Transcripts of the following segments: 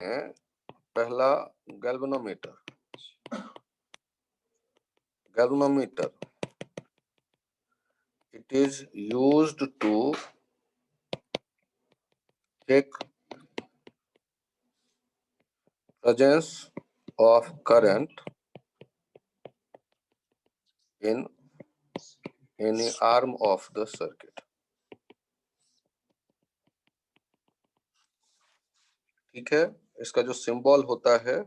हैं पहला galvanometer. It is used to check presence of current in any arm of the circuit। ठीक है, इसका जो सिंबल होता है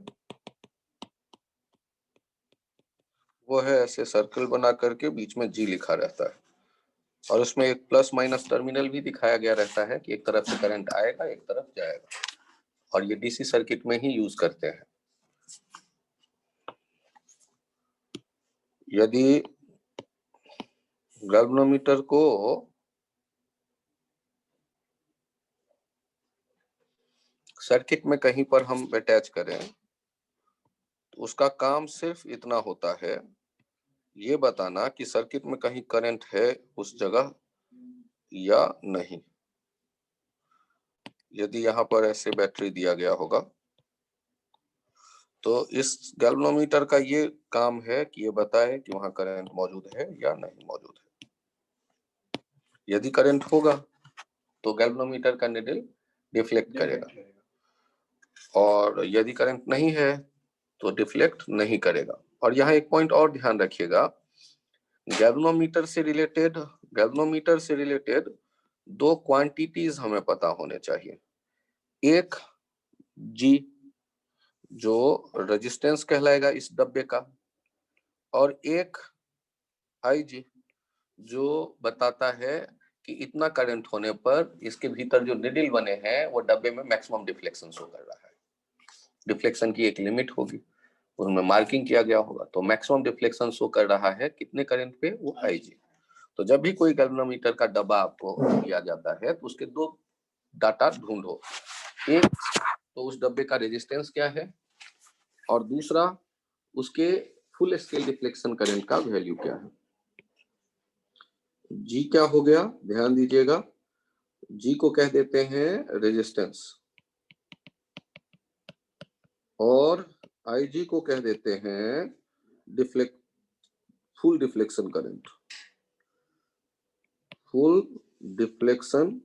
वो है ऐसे सर्कल बना करके बीच में जी लिखा रहता है, और उसमें एक प्लस माइनस टर्मिनल भी दिखाया गया रहता है कि एक तरफ से करंट आएगा एक तरफ जाएगा, और ये डीसी सर्किट में ही यूज करते हैं। यदि गैल्वेनोमीटर को सर्किट में कहीं पर हम अटैच करें तो उसका काम सिर्फ इतना होता है ये बताना कि सर्किट में कहीं करंट है उस जगह या नहीं। यदि यहाँ पर ऐसे बैटरी दिया गया होगा तो इस गैल्वेनोमीटर का ये काम है कि ये बताए कि वहां करंट मौजूद है या नहीं मौजूद है। यदि करंट होगा तो गैल्वेनोमीटर का निडल डिफ्लेक्ट करेगा, और यदि करंट नहीं है तो डिफ्लेक्ट नहीं करेगा। और यहाँ एक पॉइंट और ध्यान रखिएगा, गैल्वेनोमीटर से रिलेटेड दो क्वांटिटीज हमें पता होने चाहिए। एक जी जो रेजिस्टेंस कहलाएगा इस डब्बे का, और एक आई जी जो बताता है कि इतना करंट होने पर इसके भीतर जो निडल बने हैं वो डब्बे में मैक्सिमम डिफ्लेक्शन शो कर रहा है। डिफ्लेक्शन की एक लिमिट होगी, उनमें मार्किंग किया गया होगा, तो मैक्सिमम डिफ्लेक्शन शो कर रहा है कितने करंट पे, वो आई जी। तो जब भी कोई गैल्वेनोमीटर का डब्बा आपको दिया जाता है तो उसके दो डाटा ढूंढो, एक तो उस डब्बे का रेजिस्टेंस क्या है, और दूसरा उसके फुल स्केल डिफ्लेक्शन करंट का वैल्यू क्या है। जी क्या हो गया, ध्यान दीजिएगा, जी को कह देते हैं रेजिस्टेंस, और आई जी को कह देते हैं full deflection current. Full deflection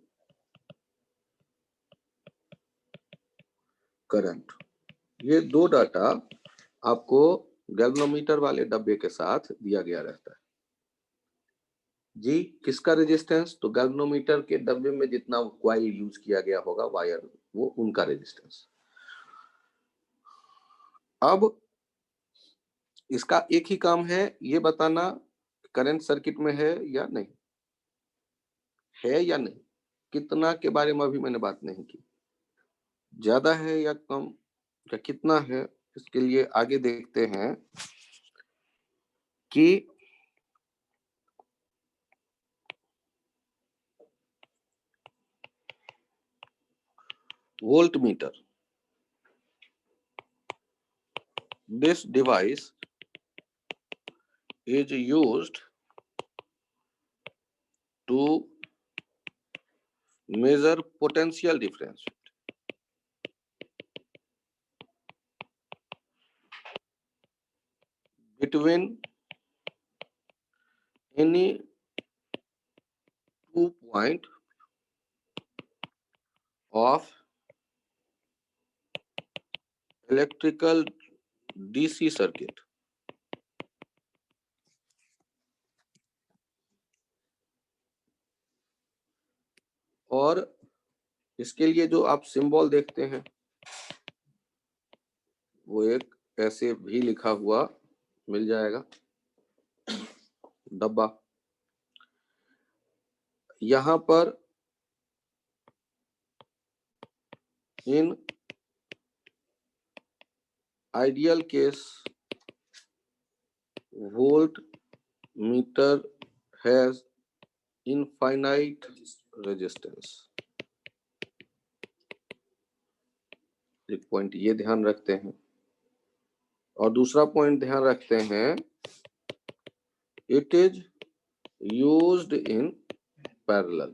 current, ये दो डाटा आपको गैल्वेनोमीटर वाले डब्बे के साथ दिया गया रहता है। जी किसका रेजिस्टेंस, तो गैल्वेनोमीटर के डब्बे में जितना कॉइल यूज किया गया होगा वायर, वो उनका रेजिस्टेंस। अब इसका एक ही काम है ये बताना करंट सर्किट में है या नहीं, है या नहीं। कितना के बारे में अभी मैंने बात नहीं की, ज्यादा है या कम या कितना है, इसके लिए आगे देखते हैं कि voltmeter, this device is used to measure potential difference between any 2 point of electrical DC circuit। और इसके लिए जो आप सिंबल देखते हैं वो एक ऐसे भी लिखा हुआ मिल जाएगा डब्बा। यहां पर in ideal case volt meter has infinite resistance. एक पॉइंट ये ध्यान रखते हैं, और दूसरा पॉइंट ध्यान रखते हैं, it is used in parallel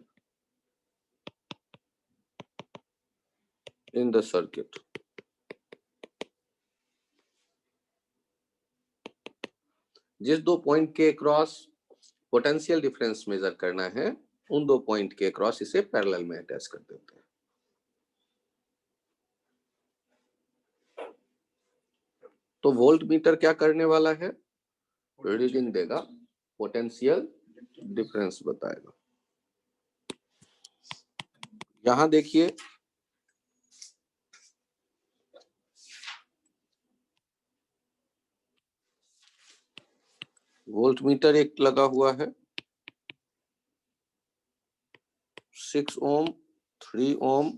in the circuit. जिस दो पॉइंट के क्रॉस पोटेंशियल डिफरेंस मेजर करना है उन दो पॉइंट के क्रॉस इसे पैरेलल में अटैच कर देते हैं। तो वोल्ट मीटर क्या करने वाला है? रीडिंग देगा, पोटेंशियल डिफरेंस बताएगा। यहां देखिए वोल्ट मीटर एक लगा हुआ है, 6 ओम, 3 ओम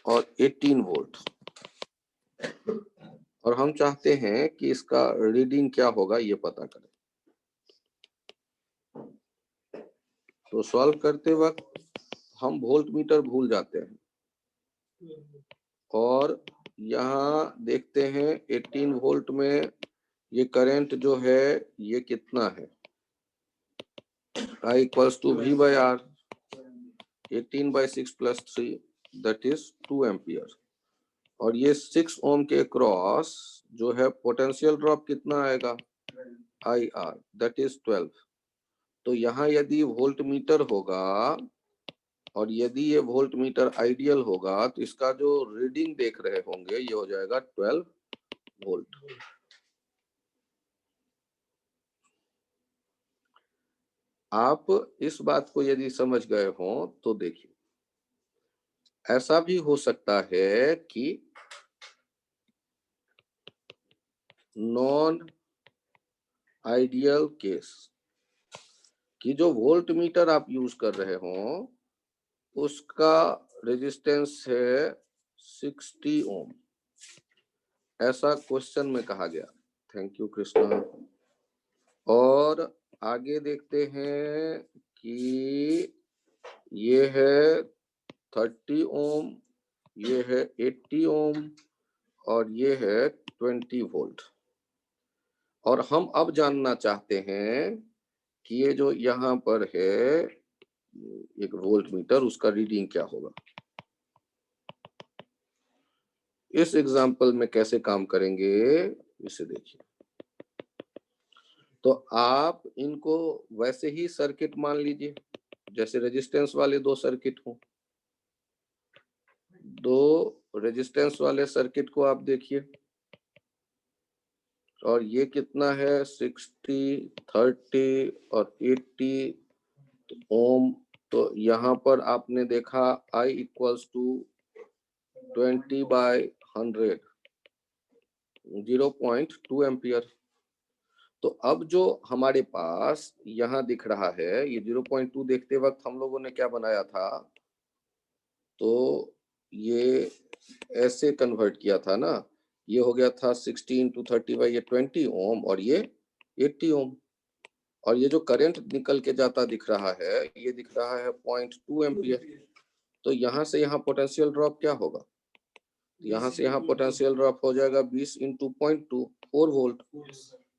और 18 वोल्ट, और हम चाहते हैं कि इसका रीडिंग क्या होगा ये पता करें। तो सॉल्व करते वक्त हम वोल्ट मीटर भूल जाते हैं और यहाँ देखते हैं 18 वोल्ट में ये करंट जो है ये कितना है, I equals to V by R, 18 by 6 plus 3 that is 2 ampere, और ये 6 ओम के क्रॉस जो है पोटेंशियल ड्रॉप कितना आएगा, IR दैट इज 12। तो यहाँ यदि वोल्ट मीटर होगा और यदि ये वोल्ट मीटर आइडियल होगा तो इसका जो रीडिंग देख रहे होंगे ये हो जाएगा 12 वोल्ट। आप इस बात को यदि समझ गए हो तो देखिए, ऐसा भी हो सकता है कि नॉन आइडियल केस कि जो वोल्ट मीटर आप यूज कर रहे हो उसका रेजिस्टेंस है 60 ओम, ऐसा क्वेश्चन में कहा गया। Thank you Krishna. और आगे देखते हैं कि ये है 30 ओम, ये है 80 ओम और ये है 20 वोल्ट, और हम अब जानना चाहते हैं कि ये जो यहाँ पर है एक वोल्ट मीटर उसका रीडिंग क्या होगा। इस एग्जाम्पल में कैसे काम करेंगे इसे देखिए। तो आप इनको वैसे ही सर्किट मान लीजिए जैसे रेजिस्टेंस वाले दो सर्किट हो। दो रेजिस्टेंस वाले सर्किट को आप देखिए, और ये कितना है 60, 30 और 80 ओम। तो यहाँ पर आपने देखा I equals to 20 by 100, 0.2 ampere. तो अब जो हमारे पास यहाँ दिख रहा है ये 0.2 देखते वक्त हम लोगों ने क्या बनाया था, तो ये ऐसे कन्वर्ट किया था ना, ये हो गया था 16 to 30 बाई ये 20 ओम और ये 80 ओम, और ये जो करंट निकल के जाता दिख रहा है ये दिख रहा है 0.2 एम्पियर। तो यहाँ से यहाँ पोटेंशियल ड्रॉप क्या होगा, यहाँ से यहाँ पोटेंशियल ड्रॉप हो जाएगा 20 इंटू 0.2, 4 वोल्ट।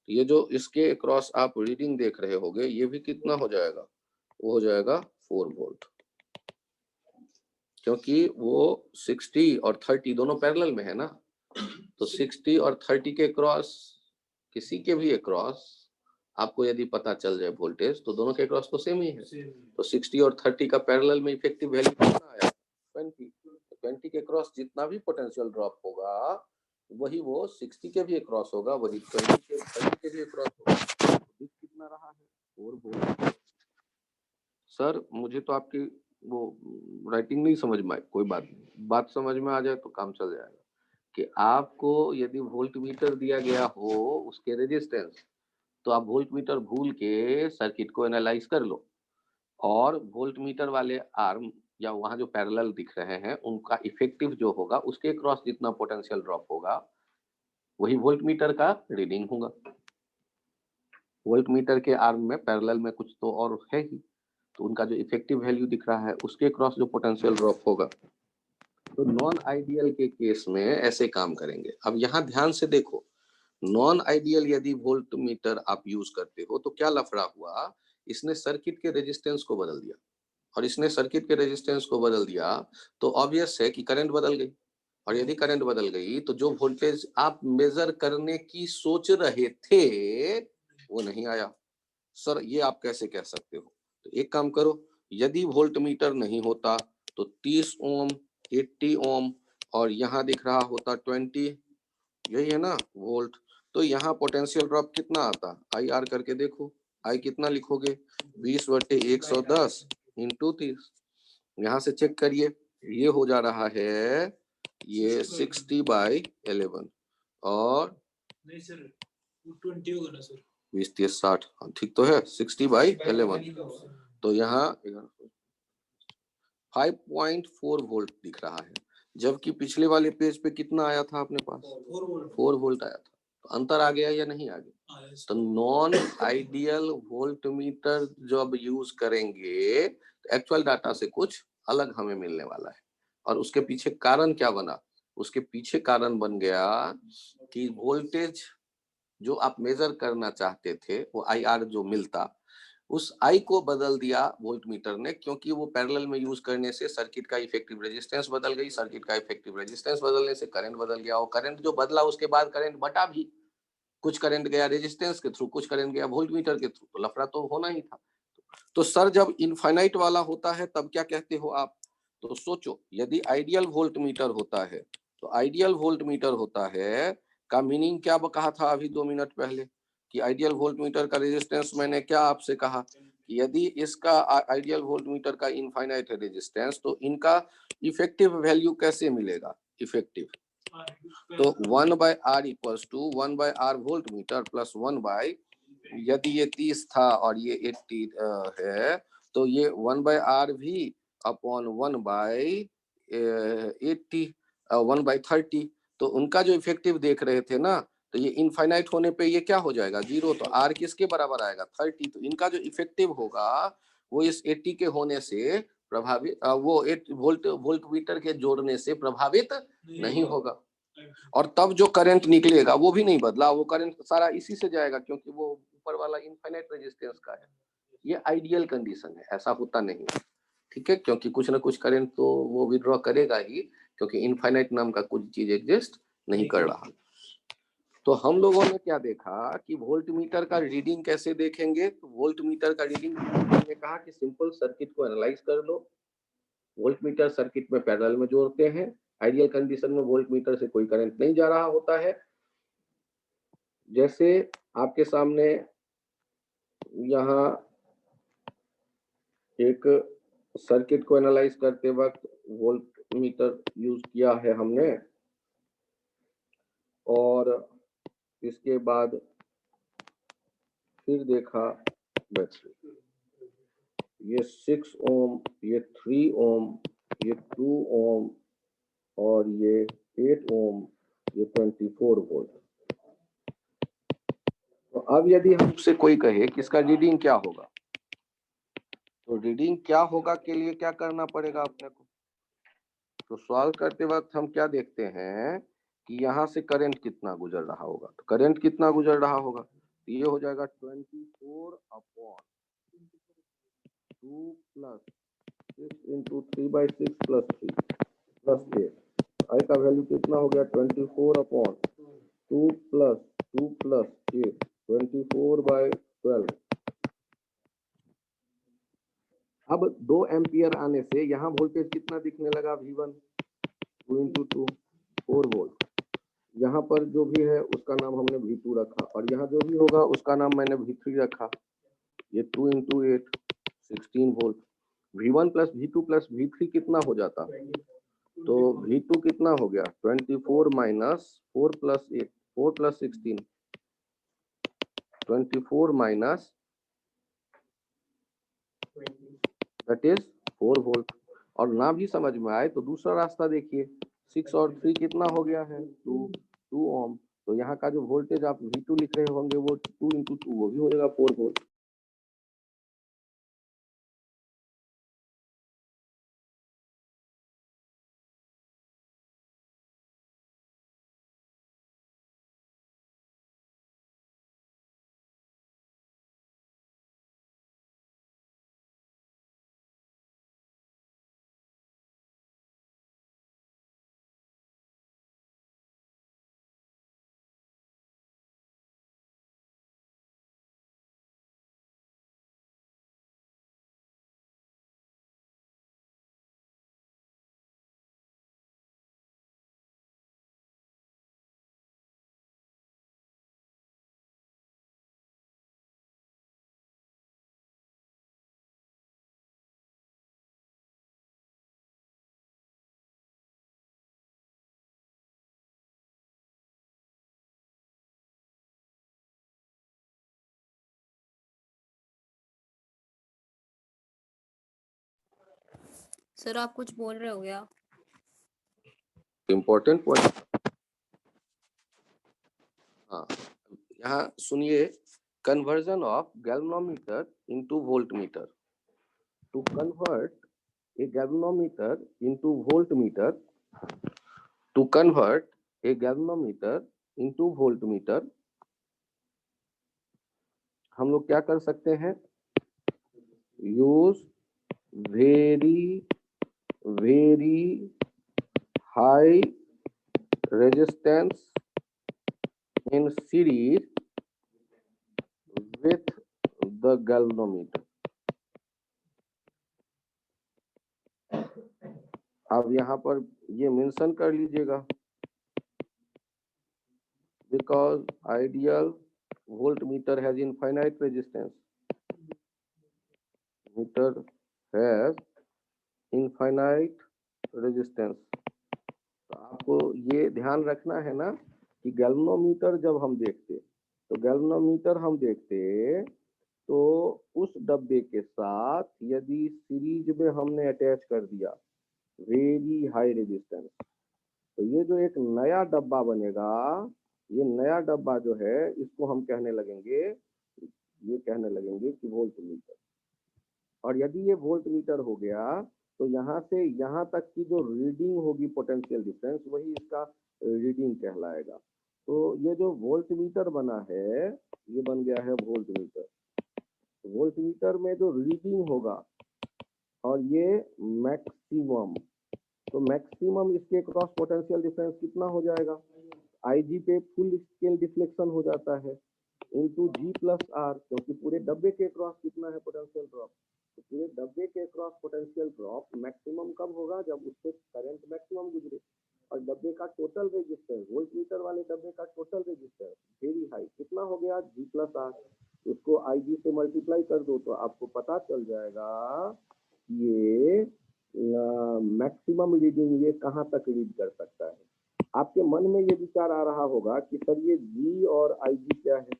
ये जो इसके क्रॉस आप रीडिंग देख रहे होगे ये भी कितना हो जाएगा, वो हो जाएगा 4 वोल्ट, क्योंकि वो 60 और 30 दोनों पैरेलल में है ना। तो 60 और 30 के क्रॉस किसी के भी क्रॉस आपको यदि पता चल जाए वोल्टेज तो दोनों के क्रॉस तो सेम ही है। तो 60 और 30 का पैरेलल में इफेक्टिव वैल्यू कितना आया, 20। 20 के क्रॉस जितना भी पोटेंशियल ड्रॉप होगा वही वो 60 के भी क्रॉस होगा, वही 30 के भी क्रॉस होगा। कितना रहा है 4 वोल्ट। सर मुझे तो आपकी वो राइटिंग नहीं समझ में आई, कोई बात नहीं, बात समझ में आ जाए तो काम चल जाएगा। कि आपको यदि वोल्ट मीटर दिया गया हो उसके रेजिस्टेंस, तो आप वोल्ट मीटर भूल के सर्किट को एनालाइज कर लो और वोल्ट मीटर वाले आर्म या वहां जो पैरेलल दिख रहे हैं उनका इफेक्टिव जो होगा उसके क्रॉस जितना पोटेंशियल ड्रॉप होगा वही वोल्ट मीटर का रीडिंग होगा। वोल्ट मीटर के आर्म में पैरेलल में कुछ तो और है ही, तो उनका जो इफेक्टिव वैल्यू दिख रहा है उसके क्रॉस जो पोटेंशियल ड्रॉप होगा। तो नॉन आइडियल के केस में ऐसे काम करेंगे। अब यहाँ ध्यान से देखो, नॉन आइडियल यदि वोल्ट मीटर आप यूज करते हो तो क्या लफड़ा हुआ, इसने सर्किट के रेजिस्टेंस को बदल दिया, और इसने सर्किट के रेजिस्टेंस को बदल दिया तो ऑब्वियस है कि करंट बदल गई। और यदि करंट बदल गई तो जो वोल्टेज आप मेजर करने की सोच रहे थे वो नहीं आया। सर ये आप कैसे कह सकते हो? तो एक काम करो, यदि वोल्ट मीटर नहीं होता तो 30 ओम, 80 ओम और यहाँ दिख रहा होता 20, यही है ना वोल्ट। तो यहाँ पोटेंशियल ड्रॉप कितना आता? आई आर करके देखो, आई कितना लिखोगे? 20/110 इंटू 30। यहाँ से चेक करिए, ये हो जा रहा है ये 60/11 और नहीं सर 20 होगा ना सर, 20 30 60, ठीक तो है 60/11। तो यहाँ 5.4 वोल्ट दिख रहा है, जबकि पिछले वाले पेज पे कितना आया था अपने पास? 4 वोल्ट आया था। तो अंतर आ गया या नहीं आ गया? तो नॉन आइडियल वोल्ट मीटर जब यूज करेंगे तो एक्चुअल डाटा से कुछ अलग हमें मिलने वाला है। और उसके पीछे कारण क्या बना? उसके पीछे कारण बन गया कि वोल्टेज जो आप मेजर करना चाहते थे वो आई आर जो मिलता, उस आई को बदल दिया वोल्ट मीटर ने, क्योंकि वो पैरेलल में यूज करने से सर्किट का इफेक्टिव रेजिस्टेंस बदल गई, सर्किट का इफेक्टिव रेजिस्टेंस बदलने से करंट बदल गया, और करंट जो बदला उसके बाद करंट बटा भी, कुछ करंट गया रेजिस्टेंस के थ्रू, कुछ करंट गया वोल्ट मीटर के थ्रू, तो लफड़ा तो होना ही था। तो सर जब इनफाइनाइट वाला होता है तब क्या कहते हो आप? तो सोचो, यदि आइडियल वोल्ट मीटर होता है तो आइडियल वोल्ट मीटर होता है का मीनिंग क्या कहा था अभी 2 मिनट पहले कि आइडियल वोल्ट मीटर का रेजिस्टेंस, मैंने क्या आपसे कहा कि यदि इसका आइडियल वोल्ट मीटर का इनफाइनाइट है रेजिस्टेंस तो इनका इफेक्टिव वैल्यू कैसे मिलेगा? इफेक्टिव तो 1/R equals to 1/R volt meter plus 1 यदि ये 30 था और ये 80 है तो ये 1/R भी अपॉन 1/80 1/30। तो उनका जो इफेक्टिव देख रहे थे ना, तो ये इनफाइनाइट होने पे ये क्या हो जाएगा? 0। तो R किसके बराबर आएगा? 30। तो इनका जो इफेक्टिव होगा वो इस 80 के होने से प्रभावित, वो 8 वोल्ट मीटर के जोड़ने से प्रभावित नहीं होगा। और तब जो करंट निकलेगा वो भी नहीं बदला, वो करंट सारा इसी से जाएगा क्योंकि वो ऊपर वाला इनफाइनाइट रेजिस्टेंस का है। ये आइडियल कंडीशन है, ऐसा होता नहीं है, ठीक है, क्योंकि कुछ ना कुछ करंट तो वो विड्रॉ करेगा ही, क्योंकि इनफाइनाइट नाम का कुछ चीज एग्जिस्ट नहीं कर रहा। तो हम लोगों ने क्या देखा कि वोल्ट मीटर का रीडिंग कैसे देखेंगे? तो वोल्ट मीटर का रीडिंग हमने कहा कि सिंपल सर्किट को एनालाइज कर लो, वोल्ट मीटर सर्किट में पैरेलल में जोड़ते हैं, आइडियल कंडीशन में वोल्ट मीटर से कोई करंट नहीं जा रहा होता है। जैसे आपके सामने यहाँ एक सर्किट को एनालाइज करते वक्त वोल्ट मीटर यूज किया है हमने, और इसके बाद फिर देखा बैटरी, ये 6 ओम, ये 3 ओम, ये 2 ओम और ये 8 ओम, ये 24 वोल्ट। तो अब यदि हमसे कोई कहे कि इसका रीडिंग क्या होगा, तो रीडिंग क्या होगा के लिए क्या करना पड़ेगा अपने को? तो सॉल्व करते वक्त हम क्या देखते हैं कि यहाँ से करंट कितना गुजर रहा होगा। तो करंट कितना गुजर रहा होगा? तो ये हो जाएगा 24/2 प्लस 6 इंटू 3/6 प्लस 3 प्लस 8। आई का वैल्यू कितना हो गया? 24/2 प्लस 2 प्लस 8, 24/12। अब 2 एम्पियर आने से यहाँ वोल्टेज कितना दिखने लगा? V1 2 into 2 4 volt. यहाँ पर जो भी है उसका नाम हमने V2 रखा, और यहाँ जो भी होगा उसका नाम मैंने V3 रखा। ये 2 into 8 16 volt. V1 plus V2 plus V3 कितना हो जाता? तो V2 कितना हो गया? 24 minus 4 plus 8, 4 plus 16, 24 minus that is 4 volt. और ना भी समझ में आए तो दूसरा रास्ता देखिए, 6 और 3 कितना हो गया है? 2 ओम। तो यहाँ का जो वोल्टेज आप V2 लिख रहे होंगे वो 2 इंटू 2 वो भी हो जाएगा 4 वोल्ट। सर आप कुछ बोल रहे हो क्या? Important point. हाँ, यहाँ सुनिए, conversion of galvanometer into voltmeter. To convert a galvanometer into voltmeter, to convert a galvanometer into voltmeter, हम लोग क्या कर सकते हैं? Use very high resistance in series with the galvanometer। अब यहाँ पर ये मेंशन कर लीजिएगा, because ideal voltmeter has infinite resistance, meter has infinite resistance। तो आपको ये ध्यान रखना है ना कि गैल्वेनोमीटर जब हम देखते, तो गैल्वेनोमीटर हम देखते तो उस डब्बे के साथ यदि सीरीज में हमने अटैच कर दिया वेरी हाई रेजिस्टेंस, तो ये जो एक नया डब्बा बनेगा, ये नया डब्बा जो है इसको हम कहने लगेंगे, ये कहने लगेंगे कि वोल्टमीटर। और यदि ये वोल्टमीटर हो गया तो यहाँ से यहाँ तक की जो रीडिंग होगी पोटेंशियल डिफरेंस, वही इसका रीडिंग कहलाएगा। तो ये जो वोल्टमीटर बना है, ये बन गया है वोल्टमीटर। वोल्टमीटर में जो रीडिंग होगा और ये मैक्सिमम, तो मैक्सिमम इसके क्रॉस पोटेंशियल डिफरेंस कितना हो जाएगा? IG पे फुल स्केल डिफ्लेक्शन हो जाता है इनटू G प्लस R, क्योंकि पूरे डब्बे के क्रॉस कितना है पोटेंशियल ड्रॉप, तो पूरे डब्बे के क्रॉस पोटेंशियल ड्रॉप मैक्सिमम कब होगा? जब उससे करंट मैक्सिमम गुजरे। और डब्बे का टोटल रेजिस्टेंस, वोल्टमीटर वाले डब्बे का टोटल रेजिस्टेंस वेरी हाई कितना हो गया? G plus R। उसको IG से मल्टीप्लाई कर दो तो आपको पता चल जाएगा ये मैक्सिमम रीडिंग ये कहाँ तक रीड कर सकता है। आपके मन में ये विचार आ रहा होगा कि सर ये G और IG क्या है?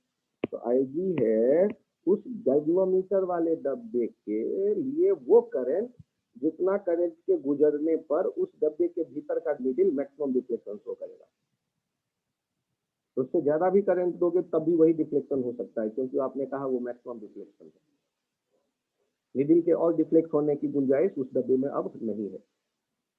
तो IG है उस गैल्वेनोमीटर वाले डब्बे के लिए वो करंट जितना करंट के गुजरने पर उस डब्बे के भीतर का नीडल मैक्सिमम डिफ्लेक्शन शो करेगा। तो उससे ज्यादा भी करंट दोगे तब भी वही डिफ्लेक्शन हो सकता है, क्योंकि आपने कहा वो मैक्सिमम डिफ्लेक्शन है। नीडल के और डिफ्लेक्ट होने की गुंजाइश उस डब्बे में अब नहीं है।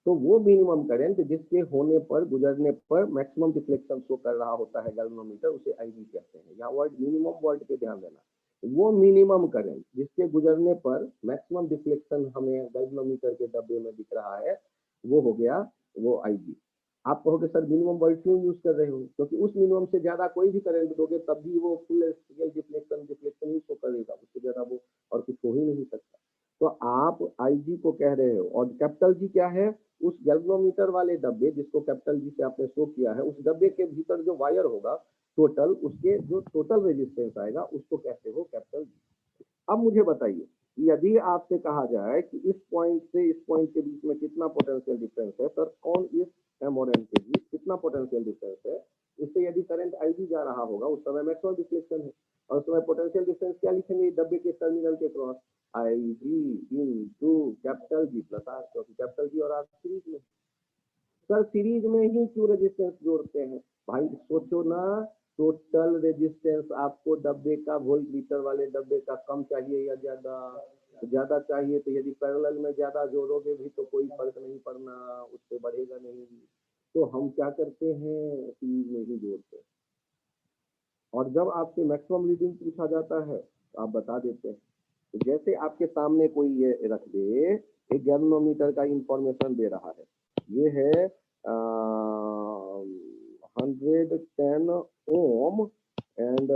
तो वो मिनिमम करंट जिसके होने पर, गुजरने पर मैक्सिमम डिफ्लेक्शन शो कर रहा होता है गैल्वेनोमीटर, उसे IG कहते हैं। यहाँ वर्ड मिनिमम वर्ड पे ध्यान देना। वो मिनिमम करंट जिसके गुजरने पर मैक्सिमम डिफ्लेक्शन हमें गैल्वेनोमीटर के डब्बे में दिख रहा है, वो हो गया वो IG। आप कहोगे सर मिनिमम वर्ड क्यों यूज कर रहे हो? क्योंकि उस मिनिमम से ज्यादा कोई भी करंट दोगे तब भी वो फुल स्केल डिफ्लेक्शन ही शो करेगा, उससे ज्यादा वो और कुछ हो ही नहीं सकता। तो आप IG को कह रहे हो, और कैपिटल G क्या है? उस गैल्वेनोमीटर वाले डब्बे जिसको कैपिटल G से आपने शो किया है, उस डब्बे के भीतर जो वायर होगा टोटल, उसके जो टोटल रेजिस्टेंस आएगा उसको कहते हो कैपिटल G। अब मुझे बताइए, यदि आपसे कहा जाए कि इस पॉइंट से इस पॉइंट के बीच में कितना पोटेंशियल डिफरेंस है, सर ऑन इस M और N के बीच कितना पोटेंशियल डिफरेंस है, इससे यदि करंट IG जा रहा होगा उस समय मैक्सिमम डिफ्लेक्शन है, और उस समय पोटेंशियल डिफरेंस क्या लिखेंगे डब्बे के टर्मिनल के cross? IG into capital G plus R, क्योंकि कैपिटल G और R सीरीज में। सर सीरीज में ही क्यों रेजिस्टेंस जोड़ते हैं? भाई सोचो ना, टोटल रेजिस्टेंस आपको डब्बे का, वोल्टमीटर वाले डब्बे का कम चाहिए या ज्यादा? ज्यादा चाहिए, तो यदि पैरेलल में ज्यादा जोड़ोगे भी तो कोई फर्क नहीं पड़ना, उससे बढ़ेगा नहीं। तो हम क्या करते हैं, सीरीज में ही जोड़ते हैं। और जब आपसे मैक्सिमम रीडिंग पूछा जाता है तो आप बता देते हैं। तो जैसे आपके सामने कोई ये रख दे, एक गैल्वेनोमीटर का इंफॉर्मेशन दे रहा है, ये है 110 ओम एंड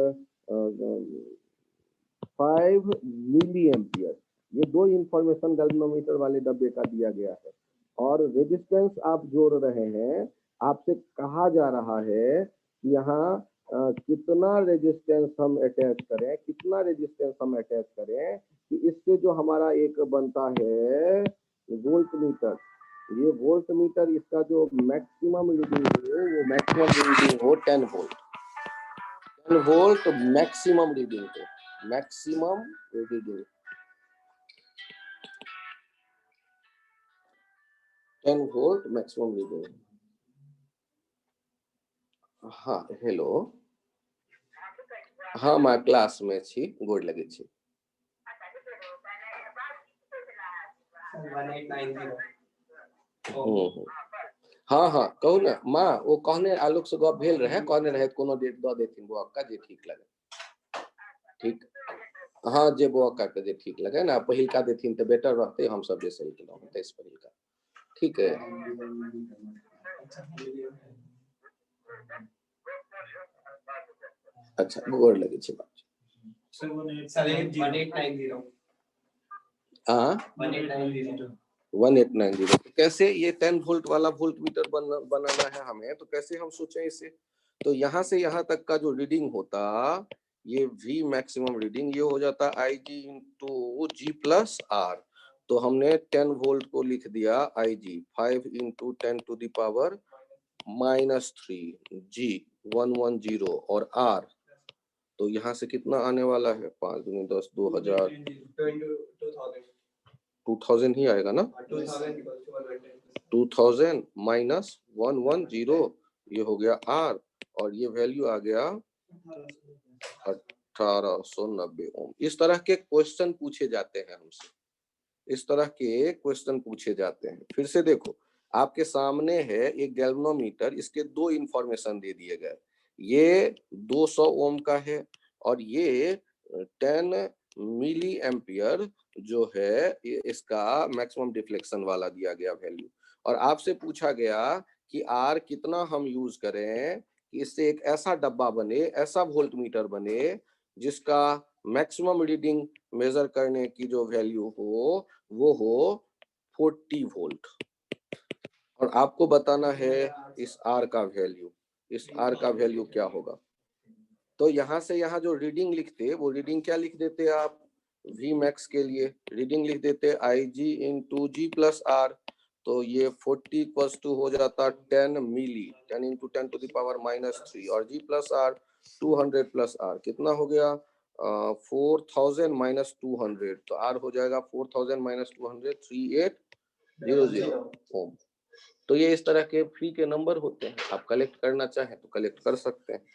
5 मिली एम्पियर, ये दो इंफॉर्मेशन गैल्वेनोमीटर वाले डब्बे का दिया गया है। और रेजिस्टेंस आप जोड़ रहे हैं, आपसे कहा जा रहा है कि यहाँ कितना रेजिस्टेंस हम अटैच करें, कितना रेजिस्टेंस हम अटैच करें कि इससे जो हमारा एक बनता है वोल्टमीटर, ये वोल्टमीटर इसका जो मैक्सिमम रीडिंग हो वो मैक्सिमम रीडिंग हो 10 वोल्ट। 10 वोल्ट मैक्सिमम रीडिंग हो, maximum reading. 10 volt maximum reading. हाँ हेलो, हाँ मैं क्लास में छी, गोड़ लगे छी। 1890। हाँ हाँ कहू ने माँ, वो कहने आलोक से गप भेल रहे, कहने रहे कोनो डेट दऽ देथिन बौआ का जे ठीक लगे। ठीक, हाँ जे बौआ का जे ठीक लगे ना, पहिलका देथिन तो बेटर रहते, हम सब जे सही केलहुँ तेइस पहिलका। ठीक है, अच्छा गोड़ लगे छी बात। 1890। कैसे ये 10 वोल्ट वाला वोल्ट मीटर बनाना है हमें, तो कैसे हम सोचें इसे। तो यहाँ से यहाँ तक का जो रीडिंग होता, ये V मैक्सिमम रीडिंग ये हो जाता IG into G plus R। तो हमने 10 वोल्ट को लिख दिया IG 5 into 10 to the power -3 G 110 और R, तो यहाँ से कितना आने वाला है 5 दूनी 10 2000 2000 ही आएगा ना। 2000 माइनस 110 ये हो गया R, और ये वैल्यू आ गया 1890 ओम। इस तरह के क्वेश्चन पूछे जाते हैं हमसे, इस तरह के क्वेश्चन पूछे जाते हैं। फिर से देखो, आपके सामने है एक गैल्वेनोमीटर, इसके दो इंफॉर्मेशन दे दिए गए, ये 200 ओम का है और ये 10 मिली एम्पियर जो है इसका मैक्सिमम डिफ्लेक्शन वाला दिया गया वैल्यू। और आपसे पूछा गया कि आर कितना हम यूज करें कि इससे एक ऐसा डब्बा बने, ऐसा वोल्ट मीटर बने जिसका मैक्सिमम रीडिंग मेजर करने की जो वैल्यू हो वो हो 40 वोल्ट। और आपको बताना है इस आर का वैल्यू, इस आर का वैल्यू क्या होगा। तो यहाँ से यहाँ जो रीडिंग लिखते, वो रीडिंग क्या लिख देते आप, V मैक्स के लिए रीडिंग लिख देते IG into G plus R। तो ये 40 इक्वल्स टू हो जाता 10 मिली, 10 इंटू 10 टू द पावर -3 और G plus R 200 plus R कितना हो गया 4000 माइनस 200, तो R हो जाएगा 4000 माइनस 200 3800 ओम। तो ये इस तरह के फ्री के नंबर होते हैं, आप कलेक्ट करना चाहें तो कलेक्ट कर सकते हैं।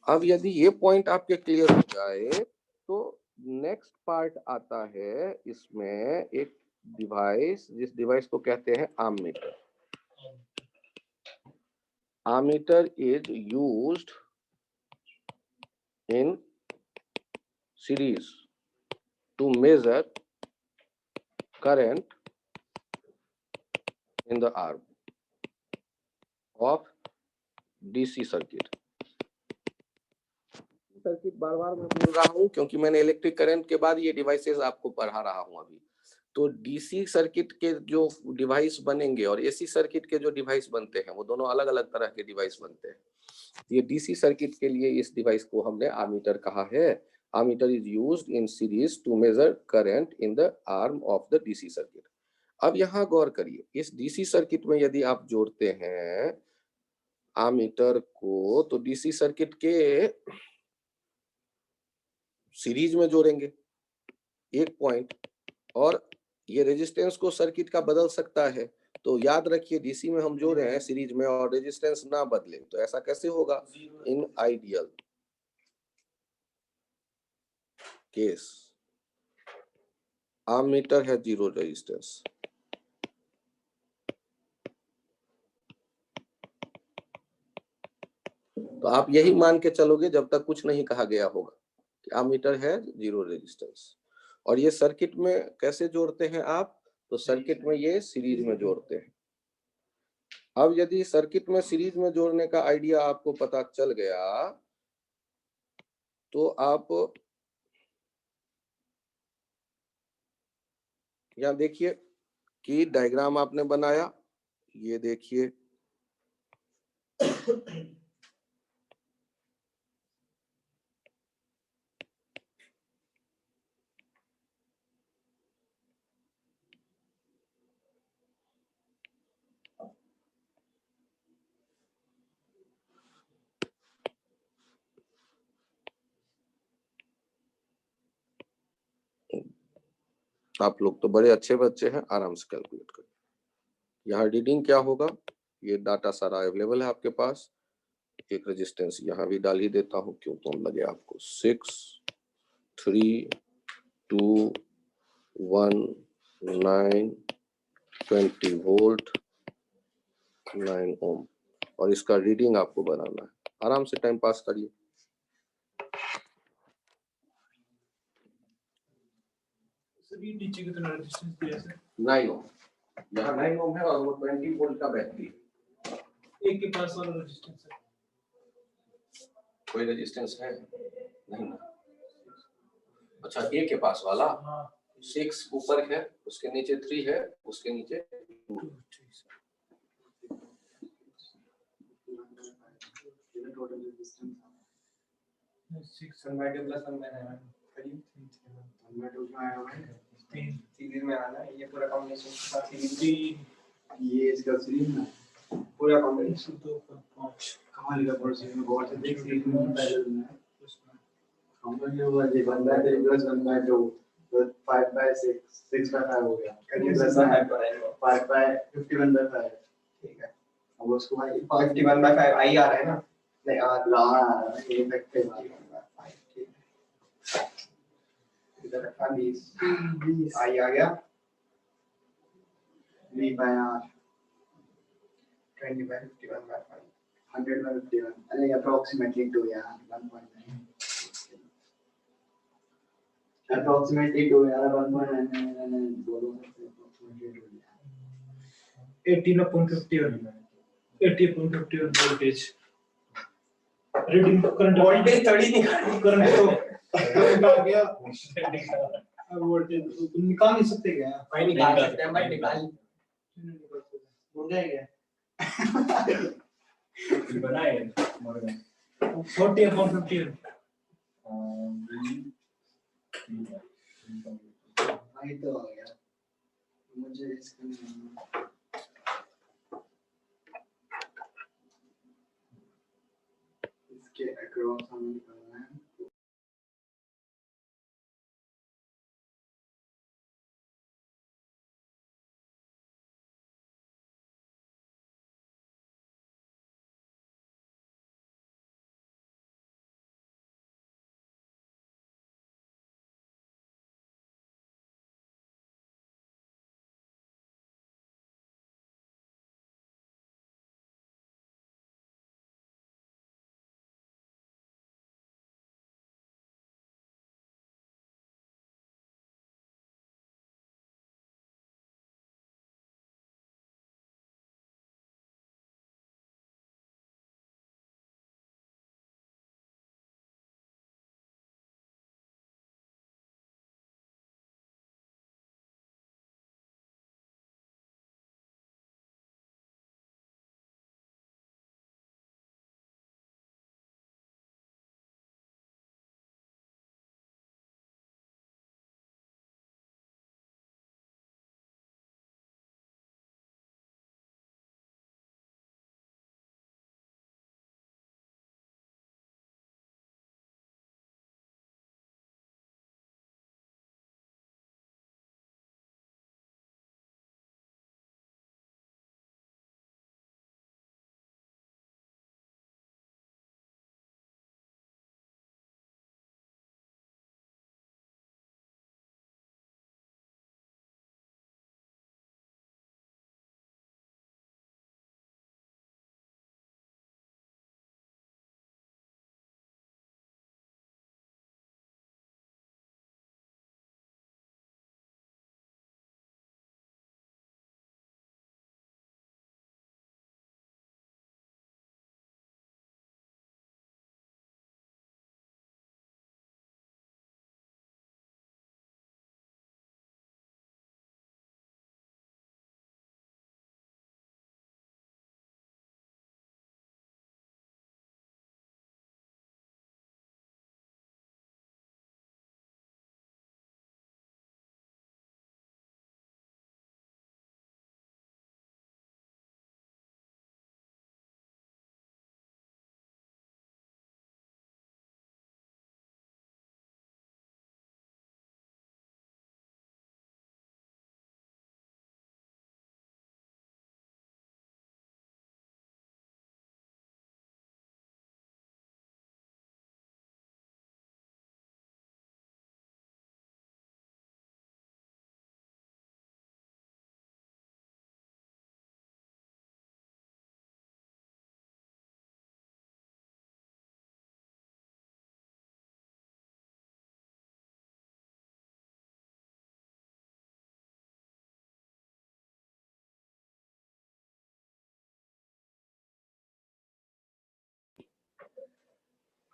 अब यदि ये पॉइंट आपके क्लियर हो जाए तो नेक्स्ट पार्ट आता है इसमें एक डिवाइस, जिस डिवाइस को कहते हैं ammeter. Ammeter is used in series to measure current in the arm of DC circuit. Circuit बार बार मैं बोल रहा हूँ क्योंकि मैंने इलेक्ट्रिक करंट के बाद ये डिवाइसेस आपको पढ़ा रहा हूँ अभी। तो डीसी सर्किट के जो डिवाइस बनेंगे और एसी सर्किट के जो डिवाइस बनते हैं वो दोनों अलग अलग तरह के डिवाइस बनते हैं। ये डीसी सर्किट के लिए इस डिवाइस को हमने आर्मीटर कहा है। Ammeter is used in series to measure current in the arm of the DC circuit. अब यहाँ गौर करिए, इस डीसी सर्किट में यदि आप जोड़ते हैं आर्मीटर को तो डीसी सर्किट के सीरीज में जोड़ेंगे एक पॉइंट, और ये रेजिस्टेंस को सर्किट का बदल सकता है। तो याद रखिए डीसी में हम जोड़ रहे हैं सीरीज में और रेजिस्टेंस ना बदले, तो ऐसा कैसे होगा इन आइडियल केस आर्मीटर है जीरो रेजिस्टेंस। तो आप यही मान के चलोगे जब तक कुछ नहीं कहा गया होगा कि आर्मीटर है जीरो रेजिस्टेंस। और ये सर्किट में कैसे जोड़ते हैं आप, तो सर्किट में ये सीरीज में जोड़ते हैं। अब यदि सर्किट में सीरीज में जोड़ने का आइडिया आपको पता चल गया तो आप यहाँ देखिए कि डायग्राम आपने बनाया, ये देखिए आप लोग तो बड़े अच्छे बच्चे हैं, आराम से कैलकुलेट करें। यहाँ रीडिंग क्या होगा, ये डाटा सारा अवेलेबल है आपके पास। एक रेजिस्टेंस यहाँ भी डाल ही देता हूँ, क्यों कौन लगे आपको। 6, 3, 2, 1, 9, 20 वोल्ट, 9 ओम। और इसका रीडिंग आपको बनाना है, आराम से टाइम पास करिए। सर ये नीचे कितना रेजिस्टेंस दिया है सर? 9 ओम, यहाँ 9 ओम है और वो 20 वोल्ट का बैटरी है। एक के पास वाला रेजिस्टेंस है, कोई रेजिस्टेंस है नहीं ना? अच्छा, ए के पास वाला हाँ 6 ऊपर है, उसके नीचे 3 है, उसके नीचे 2। Total resistance 6 1 by 2 plus 1 by 9 करीब 1 बाय 2 में आया है 3 सीरीज में आना है। ये पूरा कॉम्बिनेशन के साथ सीरीज 3 ये इसका सीरीज में पूरा कॉम्बिनेशन 2 5 कमाल का प्रोसेस में बहुत से देख सीरीज में पैरेलल में है। हम लोग ये हुआ ये 1 बाय 3 प्लस 1 बाय 2 तो 5 बाय 6 6 बाय 5 हो गया करीब प्लस 5 बाय 51 बाय 5 ठीक है। अब उसको भाई 51 बाय 5 आई आ रहा है ना, नहीं आ रहा है ये इफेक्टिव आ रहा है ठीक है। इधर रखा 20 आई आ गया v by r 20 by 51 by 5 100 by 51 अरे approximately 2 यार 1.9 approximately 2 यार 1.9 बोलो approximately 2 यार 18.51 80.51 वोल्टेज रीडिंग करंट वोल्टेज थोड़ी निकाल करंट तो आ गया वोल्टेज निकाल नहीं सकते क्या? भाई निकाल सकते हैं भाई निकाल हो जाएगा बनाए 40/51 भाई तो आ गया मुझे इसका इसके अक्रॉस हमें करना है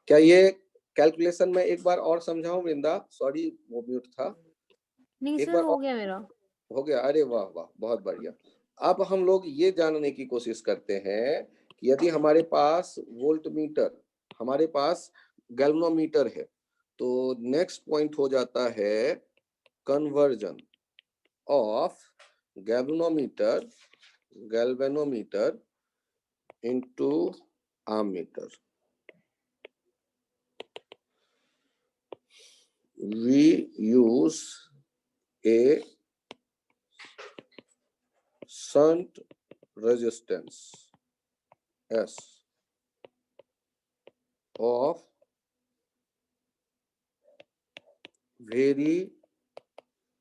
क्या ये कैलकुलेशन में एक बार और समझाऊं वृंदा? सॉरी वो म्यूट था। नहीं एक सर, बार हो और गया मेरा। हो गया? अरे वाह वाह, बहुत बढ़िया। अब हम लोग ये जानने की कोशिश करते हैं कि यदि हमारे पास वोल्टमीटर, हमारे पास गैल्वेनोमीटर है, तो नेक्स्ट पॉइंट हो जाता है conversion of galvanometer into ammeter. We use a shunt resistance S of very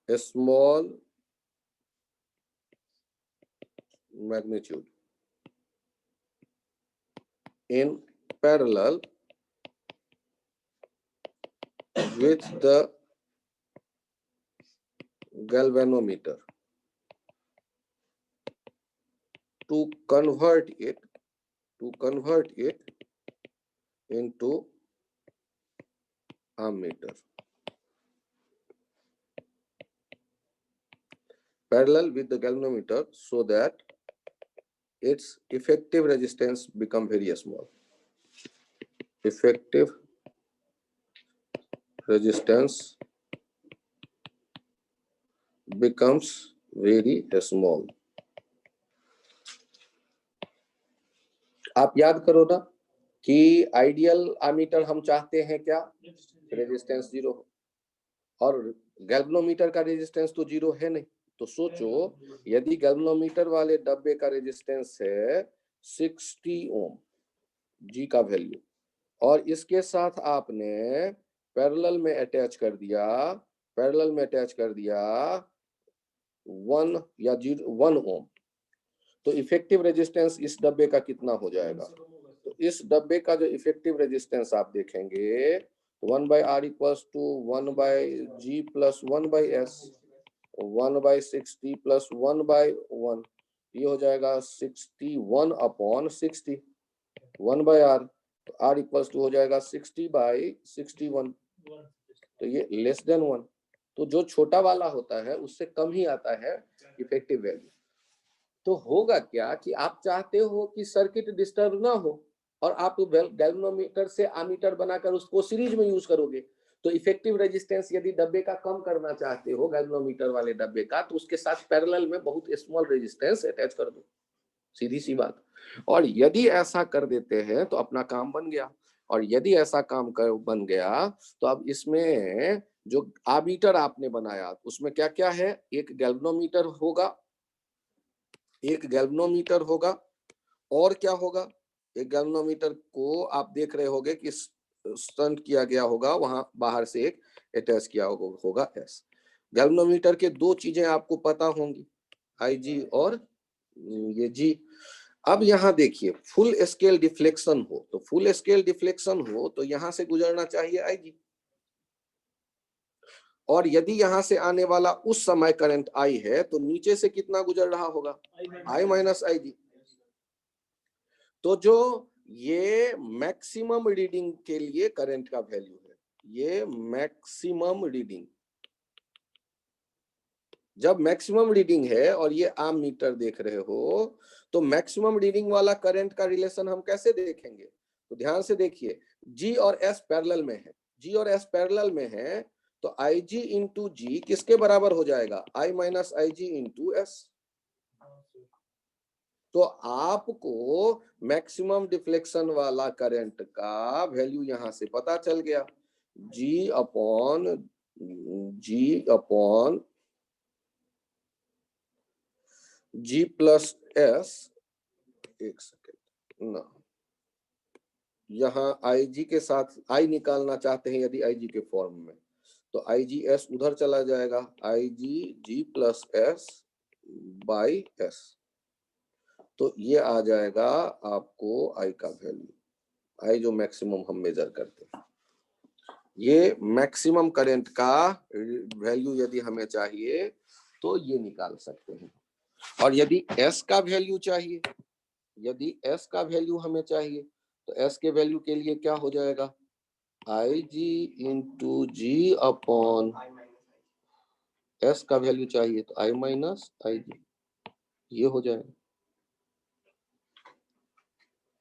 small magnitude in parallel with the galvanometer to convert it into ammeter. Parallel with the galvanometer so that its effective resistance become very small. Effective resistance becomes very small. आप याद करो ना कि ideal ammeter हम चाहते हैं क्या? Resistance 0 और गैल्वेनोमीटर का रेजिस्टेंस तो 0 है नहीं। तो सोचो यदि गैल्वेनोमीटर वाले डब्बे का रेजिस्टेंस है 60 ओम जी का वैल्यू, और इसके साथ आपने पैरेलल में अटैच कर दिया 1 या 1 ओम, तो इफेक्टिव रेजिस्टेंस इस डब्बे का कितना हो जाएगा? तो इस डब्बे का जो इफेक्टिव रेजिस्टेंस आप देखेंगे 1/R equals to 1/G plus 1/S 1/60 plus 1/1, ये हो जाएगा 61/60 1/R, तो R इक्वल्स टू हो जाएगा 60/61, तो ये लेस देन 1। तो जो छोटा वाला होता है उससे कम ही आता है इफेक्टिव वैल्यू। तो होगा क्या कि आप चाहते हो कि सर्किट डिस्टर्ब ना हो और आप गैल्वेनोमीटर से एमीटर बनाकर उसको सीरीज में यूज करोगे, तो इफेक्टिव रेजिस्टेंस यदि डब्बे का कम करना चाहते हो गैल्वेनोमीटर वाले डब्बे का, तो उसके साथ पैरेलल में बहुत स्मॉल रेजिस्टेंस अटैच कर दो, सीधी सी बात। और यदि ऐसा कर देते हैं तो अपना काम बन गया। और यदि ऐसा काम बन गया तो अब इसमें जो एमीटर आपने बनाया उसमें क्या क्या है? एक गैल्वेनोमीटर होगा और क्या होगा? एक गैल्वेनोमीटर को आप देख रहे होगे कि स्टंट किया गया होगा, वहां बाहर से एक अटैच किया होगा एस। गैल्वेनोमीटर के दो चीजें आपको पता होंगी, IG और ये G। अब यहाँ देखिए फुल स्केल डिफ्लेक्शन हो तो यहां से गुजरना चाहिए IG, और यदि यहां से आने वाला उस समय करंट I है तो नीचे से कितना गुजर रहा होगा? I minus IG। तो जो ये मैक्सिमम रीडिंग के लिए करंट का वैल्यू है, ये मैक्सिमम रीडिंग, जब मैक्सिमम रीडिंग है और ये आम मीटर देख रहे हो, तो मैक्सिमम रीडिंग वाला करंट का रिलेशन हम कैसे देखेंगे? तो ध्यान से देखिए, G और S पैरेलल में है, तो IG इंटू G किसके बराबर हो जाएगा? I minus IG into S। तो आपको मैक्सिमम डिफ्लेक्शन वाला करंट का वैल्यू यहां से पता चल गया, G upon G plus S। एक सेकेंड ना, यहाँ IG के साथ I निकालना चाहते हैं यदि IG के फॉर्म में, तो IGS उधर चला जाएगा, IG plus S by S, तो ये आ जाएगा आपको I का वैल्यू, I जो मैक्सिमम हम मेजर करते हैं। ये मैक्सिमम करंट का वैल्यू यदि हमें चाहिए तो ये निकाल सकते हैं। और यदि S का वैल्यू चाहिए, हमें चाहिए, तो S के वैल्यू के लिए क्या हो जाएगा? आई जी इंटू जी अपॉन एस का वैल्यू चाहिए तो आई माइनस आई जी, ये हो जाएगा।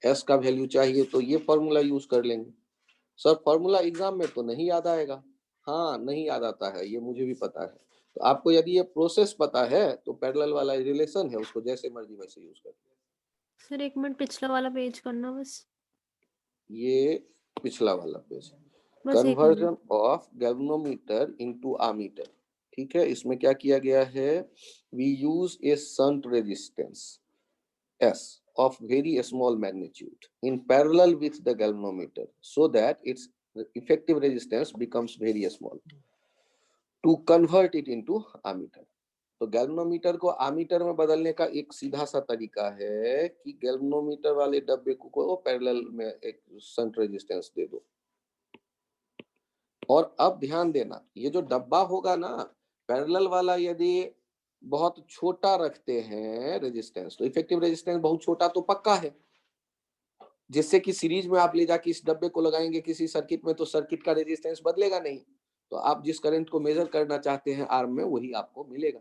एस का वैल्यू चाहिए तो ये फॉर्मूला यूज कर लेंगे। सर फॉर्मूला एग्जाम में तो नहीं याद आएगा। हाँ नहीं याद आता है, ये मुझे भी पता है। तो आपको यदि ये प्रोसेस पता है तो पैरेलल वाला रिलेशन है, उसको जैसे मर्जी वैसे यूज कर। सर 1 मिनट पिछला वाला पेज करना बस। ये पिछला वाला पेज, बस 1 minute. Conversion of galvanometer into ammeter. ठीक है, इसमें क्या किया गया है, we use a shunt resistance S of very small magnitude in parallel with the galvanometer so that its effective resistance becomes very small to convert it into ammeter। तो galvanometer को ammeter में बदलने का एक सीधा सा तरीका है कि गैल्वेनोमीटर वाले डब्बे को पैरेलल में एक शंट रेजिस्टेंस दे दो। और अब ध्यान देना, ये जो डब्बा होगा ना पैरेलल वाला, यदि बहुत छोटा रखते हैं रेजिस्टेंस तो इफेक्टिव रेजिस्टेंस बहुत छोटा तो पक्का है, जिससे कि सीरीज में आप ले जाके इस डब्बे को लगाएंगे किसी सर्किट में तो सर्किट का रेजिस्टेंस बदलेगा नहीं, तो आप जिस करंट को मेजर करना चाहते हैं आर्म में वही आपको मिलेगा।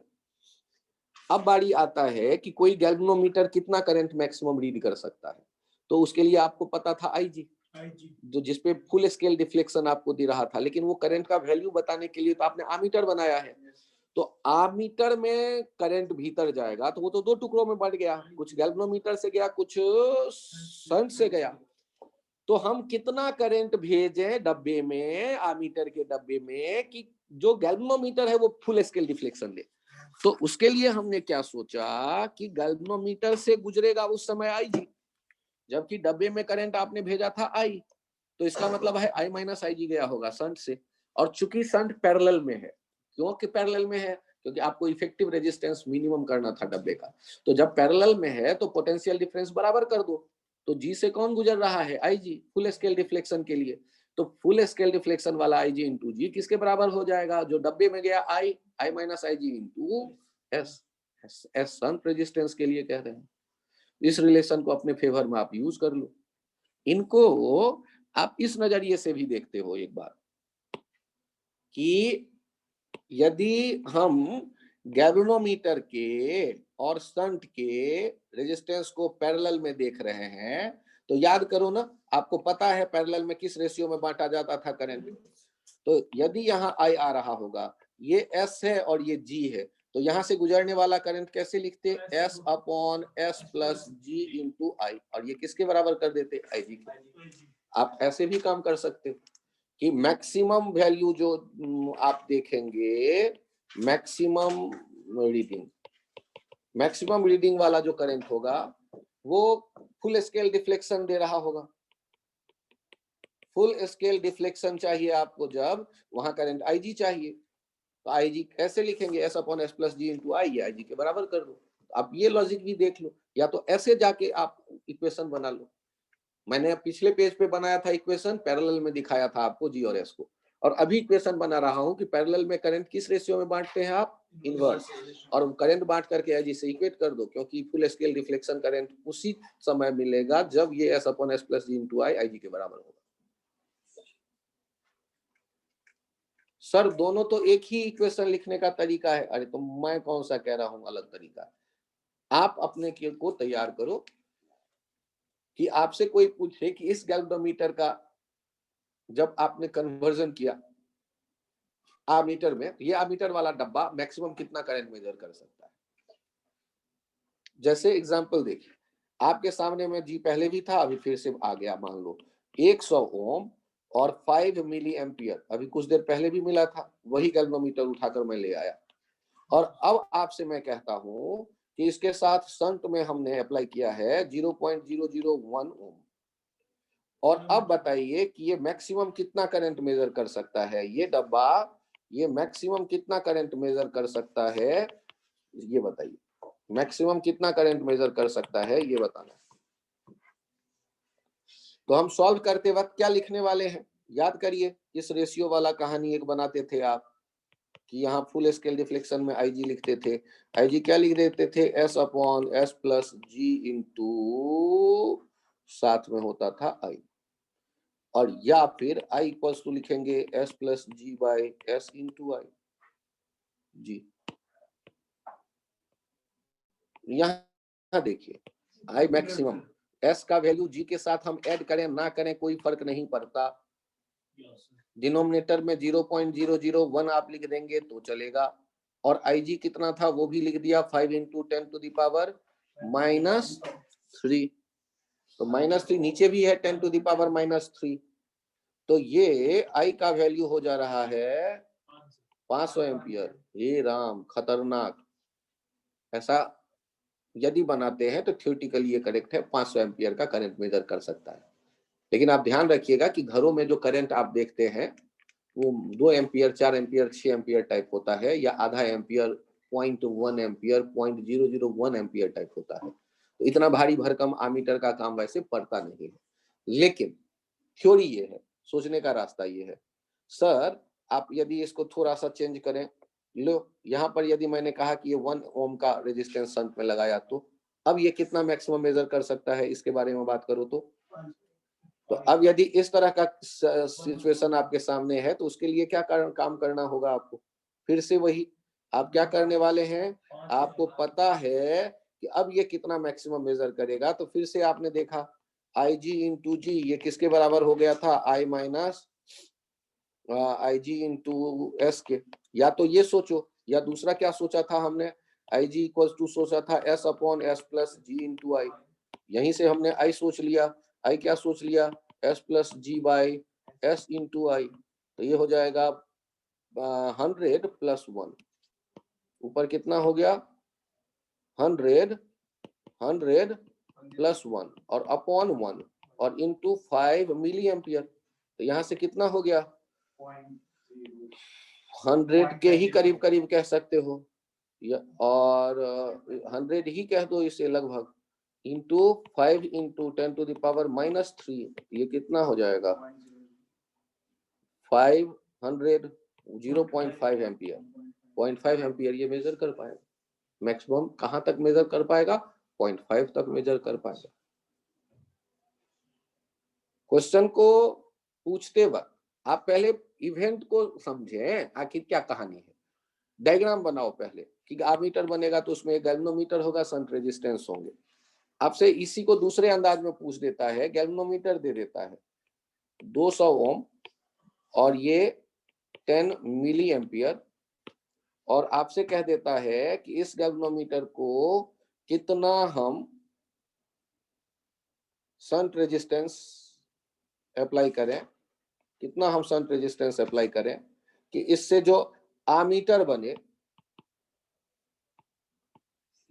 अब बारी आता है कि कोई गैल्वेनोमीटर कितना करंट मैक्सिमम रीड कर सकता है, तो उसके लिए आपको पता था आईजी, जो जिसपे फुल स्केल डिफ्लेक्शन आपको दे रहा था, लेकिन वो करंट का वैल्यू बताने के लिए तो आपने आमीटर बनाया है। तो आमीटर में करंट भीतर जाएगा तो वो तो 2 टुकड़ों में बढ़ गया, कुछ गैल्वेनोमीटर से गया कुछ शंट से गया। तो हम कितना करंट भेजें डब्बे में, आमीटर के डब्बे में, कि जो गैल्वेनोमीटर है वो फुल स्केल डिफ्लेक्शन दे। तो उसके लिए हमने क्या सोचा कि गैल्वेनोमीटर से गुजरेगा उस समय आई जी, जबकि डब्बे में करंट आपने भेजा था आई, तो इसका मतलब है आई माइनस आई जी गया होगा शंट से। और चूंकि शंट पैरेलल में है, क्योंकि पैरेलल में है क्योंकि आपको इफेक्टिव रेजिस्टेंस मिनिमम करना था डब्बे का, तो जब पैरेलल में है तो पोटेंशियल डिफरेंस बराबर कर दो। तो जी से कौन गुजर रहा है, आई जी, फुल स्केल डिफ्लेक्शन के लिए। तो फुल स्केल डिफ्लेक्शन वाला आई जी इंटू जी किसके बराबर हो जाएगा, जो डब्बे में गया I, I minus I G into S. S shunt resistance के लिए कह रहे हैं। इस रिलेशन को अपने फेवर में आप यूज कर लो। इनको आप इस नजरिए से भी देखते हो एक बार कि यदि हम गैल्वेनोमीटर के और शंट के रेजिस्टेंस को पैरेलल में देख रहे हैं तो याद करो ना, आपको पता है पैरेलल में किस रेशियो में बांटा जाता था करंट। तो यदि यहाँ आई आ रहा होगा, ये एस है और ये जी है, तो यहाँ से गुजरने वाला करंट कैसे लिखते, S upon S plus G into आई, और ये किसके बराबर कर देते, आई जी के। आप ऐसे भी काम कर सकते हो कि मैक्सिमम वैल्यू जो आप देखेंगे, मैक्सिमम रीडिंग वाला जो करंट होगा वो फुल स्केल डिफ्लेक्शन दे रहा होगा। फुल स्केल डिफ्लेक्शन चाहिए आपको, जब वहां करंट आईजी चाहिए, तो आईजी कैसे लिखेंगे, S upon S plus G into आई, आईजी के बराबर कर दो। आप ये लॉजिक भी देख लो, या तो ऐसे जाके आप इक्वेशन बना लो। मैंने पिछले पेज पे बनाया था इक्वेशन, पैरेलल में दिखाया था आपको जी और एस को, और अभी इक्वेशन बना रहा हूं कि पैरेलल में करंट किस रेशियो में बांटते हैं आप, इनवर्स, और करंट बांट करके आई जी से इक्वेट कर दो, क्योंकि फुल स्केल रिफ्लेक्शन करंट उसी समय मिलेगा जब ये S upon S plus G into I जी के बराबर होगा। सर दोनों तो एक ही इक्वेशन लिखने का तरीका है। अरे तो मैं कौन सा कह रहा हूं अलग तरीका, आप अपने को तैयार करो कि आपसे कोई पूछे कि इस गैल्वेनोमीटर का जब आपने कन्वर्जन किया आमीटर में, ये आमीटर वाला डब्बा मैक्सिमम कितना करंट मेजर कर सकता है। जैसे एग्जांपल देखिए, आपके सामने में जी पहले भी था, अभी फिर से आ गया। मान लो 100 ओम और 5 मिली एम्पियर, अभी कुछ देर पहले भी मिला था, वही गैल्वेनोमीटर उठाकर मैं ले आया। और अब आपसे मैं कहता हूं कि इसके साथ शंट में हमने अप्लाई किया है 0.001 ओम, और अब बताइए कि ये मैक्सिमम कितना करंट मेजर कर सकता है, ये डब्बा ये मैक्सिमम कितना करंट मेजर कर सकता है, ये बताइए, मैक्सिमम कितना करंट मेजर कर सकता है ये बताना। तो हम सॉल्व करते वक्त क्या लिखने वाले हैं, याद करिए, इस रेशियो वाला कहानी एक बनाते थे आप कि यहाँ फुल स्केल डिफ्लेक्शन में आईजी लिखते थे, आईजी क्या लिख देते थे, S upon S plus G into साथ में होता था आई। और या फिर I इक्वल्स टू लिखेंगे S plus G by S into I G. यहाँ देखिए I मैक्सिमम, S का वैल्यू G के साथ हम ऐड करें ना करें कोई फर्क नहीं पड़ता। डिनोमिनेटर में 0.001 आप लिख देंगे तो चलेगा। और IG कितना था वो भी लिख दिया 5 इंटू 10 टू द पावर -3। तो -3 नीचे भी है 10 टू द पावर -3। तो ये I का वैल्यू हो जा रहा है 500 एम्पियर। हे राम खतरनाक। ऐसा यदि बनाते हैं तो थ्योरेटिकली ये करेक्ट है, 500 एम्पियर का करंट मेजर कर सकता है। लेकिन आप ध्यान रखिएगा कि घरों में जो करंट आप देखते हैं वो 2 एम्पियर, 4 एम्पियर, 6 एम्पियर टाइप होता है, या आधा एम्पियर, 0.1 एम्पियर, 0.001 एम्पियर टाइप होता है। तो इतना भारी भरकम आमीटर का काम वैसे पड़ता नहीं है। लेकिन थ्योरी ये है, सोचने का रास्ता ये है, सर आप यदि इसको थोड़ा सा चेंज करें, लो यहाँ पर यदि मैंने कहा कि ये 1 ओम का रेजिस्टेंस शंट में लगाया तो अब ये कितना मैक्सिमम मेजर कर सकता है, इसके बारे में बात करो तो अब यदि इस तरह का सिचुएशन आपके सामने है तो उसके लिए क्या काम करना होगा आपको। फिर से वही आप क्या करने वाले हैं, आपको पता है कि अब ये कितना मैक्सिमम मेजर करेगा, तो फिर से आपने देखा IG इंटू जी ये किसके बराबर हो गया था, I minus IG into S के। या तो ये सोचो, या दूसरा क्या सोचा था हमने, IG इक्वल्स टू सोचा था S upon S plus G into आई। यहीं से हमने I सोच लिया, I क्या सोच लिया, S plus G by S into I. तो ये हो जाएगा 100 प्लस 1, ऊपर कितना हो गया 100 प्लस 1 और अपॉन 1 और इंटू 5 मिली एम्पियर। तो यहाँ से कितना हो गया 100 के ही करीब करीब कह सकते हो, और 100 ही कह दो इसे लगभग, into 5 into 10 to the power -3। ये कितना हो जाएगा 500 0.5 एम्पियर। 0.5 एम्पियर ये मेजर कर पाएगा। मैक्सिमम कहां तक मेजर कर पाएगा, 0.5 तक मेजर कर पाएगा। क्वेश्चन को पूछते वक्त आप पहले इवेंट को समझें, आखिर क्या कहानी है। डायग्राम बनाओ पहले कि आमीटर बनेगा तो उसमें गैल्वेनोमीटर होगा, शंट रेजिस्टेंस होंगे। आपसे इसी को दूसरे अंदाज में पूछ देता है, गैल्वेनोमीटर दे देता है 200 ओम और ये 10 मिली एम्पियर, और आपसे कह देता है कि इस गैल्वेनोमीटर को कितना हम शंट रेजिस्टेंस अप्लाई करें, कितना हम शंट रेजिस्टेंस अप्लाई करें कि इससे जो आमीटर बने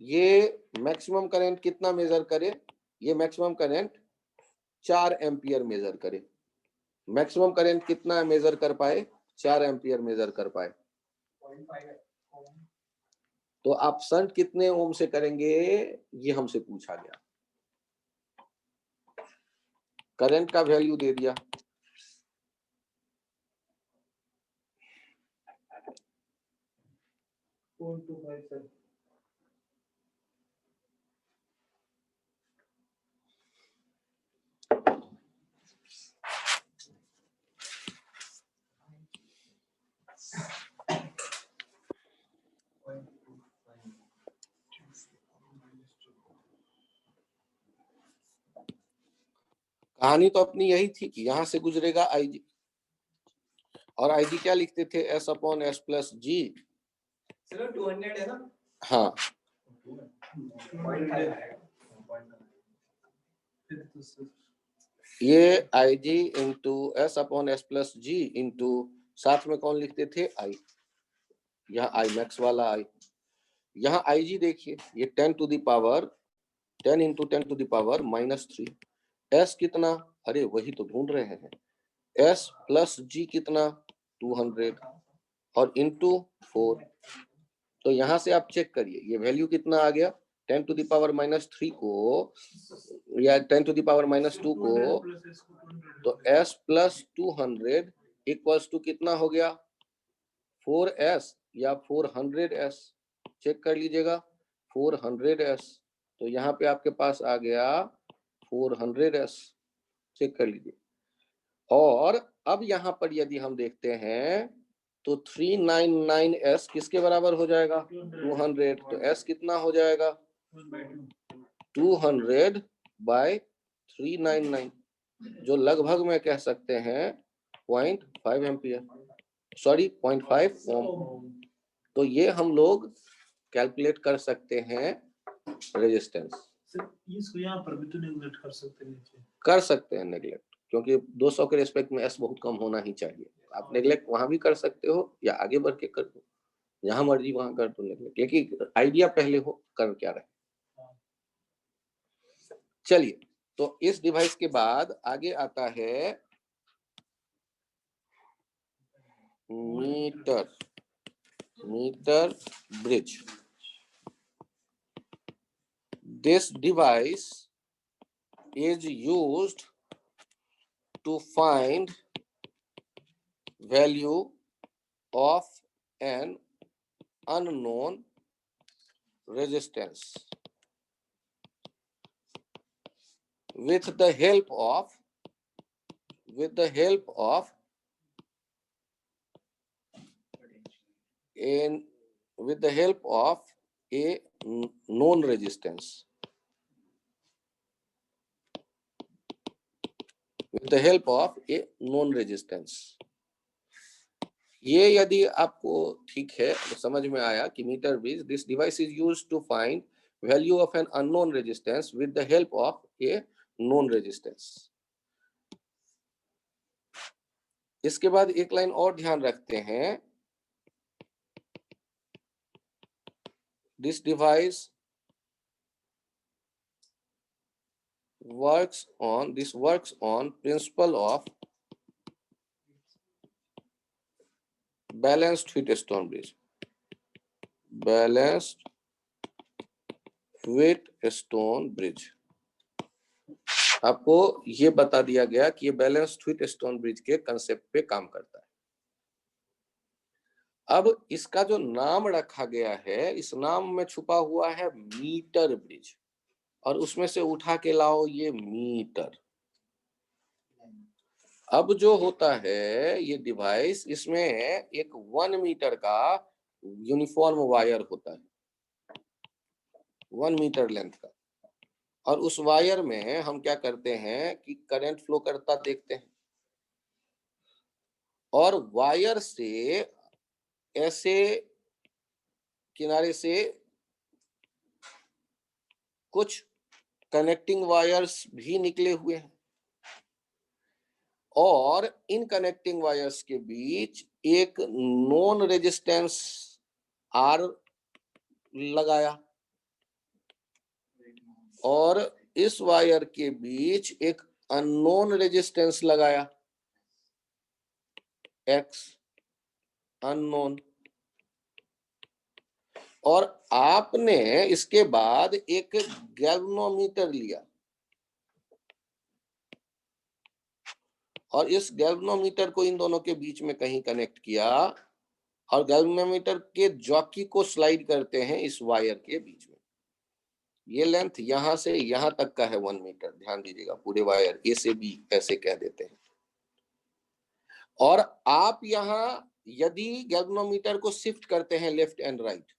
ये मैक्सिमम करंट कितना मेजर करे, ये मैक्सिमम करंट 4 एम्पियर मेजर करे। मैक्सिमम करंट कितना मेजर कर पाए, 4 एम्पियर मेजर कर पाए। तो आप शंट कितने ओम से करेंगे ये हमसे पूछा गया। करंट का वैल्यू दे दिया, कहानी तो अपनी यही थी कि यहां से गुजरेगा IG, और IG क्या लिखते थे, S upon S plus G. 200 है ना, हाँ ये IG into S upon S plus G into साथ में कौन लिखते थे I, यहाँ I मैक्स वाला I। यहाँ IG देखिए ये 10 to the power 10 into 10 to the power -3। S कितना, अरे वही तो ढूंढ रहे हैं, S प्लस जी कितना 200 और इंटू 4। तो यहाँ से आप चेक करिए ये वैल्यू कितना आ गया, 10 टू द पावर -3 को या 10 टू द पावर -2 को, तो S प्लस 200 इक्वल्स टू कितना हो गया 4S या 400S। चेक कर लीजिएगा 400S। तो यहाँ पे आपके पास आ गया 400S। चेक कर लीजिए और अब यहां पर यदि हम देखते हैं तो 399s किसके बराबर हो जाएगा? 200। तो s कितना हो जाएगा? 200 बाय 399, जो लगभग में कह सकते हैं 0.5 एम्पियर, सॉरी 0.5 ओम। तो ये हम लोग कैलकुलेट कर सकते हैं रेजिस्टेंस। सर इसको यहाँ पर भी तो नेगलेक्ट कर सकते हैं नीचे। कर सकते हैं नेगलेक्ट, क्योंकि 200 के रिस्पेक्ट में एस बहुत कम होना ही चाहिए। आप नेगलेक्ट वहां भी कर सकते हो या आगे बढ़ के कर दो, जहां मर्जी वहां कर दो नेगलेक्ट, लेकिन आइडिया पहले हो कर क्या रहे। चलिए, तो इस डिवाइस के बाद आगे आता है metre bridge. This device is used to find value of an unknown resistance with the help of a known resistance. With the help of a known resistance. ये यदि आपको ठीक है तो समझ में आया कि metre bridge, this device is used to find value of an unknown resistance with the help of a known resistance. इसके बाद एक लाइन और ध्यान रखते हैं, this device works on principle of balanced Wheatstone bridge. Balanced Wheatstone bridge। आपको ये बता दिया गया कि ये बैलेंस्ड व्हीटस्टोन ब्रिज के कंसेप्ट पे काम करता है। अब इसका जो नाम रखा गया है, इस नाम में छुपा हुआ है मीटर ब्रिज, और उसमें से उठा के लाओ ये मीटर। अब जो होता है ये डिवाइस, इसमें एक 1 मीटर का यूनिफॉर्म वायर होता है, 1 मीटर लेंथ का, और उस वायर में हम क्या करते हैं कि करंट फ्लो करता देखते हैं, और वायर से ऐसे किनारे से कुछ कनेक्टिंग वायर्स भी निकले हुए हैं, और इन कनेक्टिंग वायर्स के बीच एक नॉन रेजिस्टेंस आर लगाया, और इस वायर के बीच एक अननोन रेजिस्टेंस लगाया, एक्स अननोन, और आपने इसके बाद एक गैल्वेनोमीटर लिया, और इस गैल्वेनोमीटर को इन दोनों के बीच में कहीं कनेक्ट किया, और गैल्वेनोमीटर के जॉकी को स्लाइड करते हैं इस वायर के बीच में। ये लेंथ यहां से यहां तक का है 1 मीटर, ध्यान दीजिएगा, पूरे वायर ए से बी ऐसे कह देते हैं। और आप यहां यदि गैल्वेनोमीटर को शिफ्ट करते हैं लेफ्ट एंड राइट,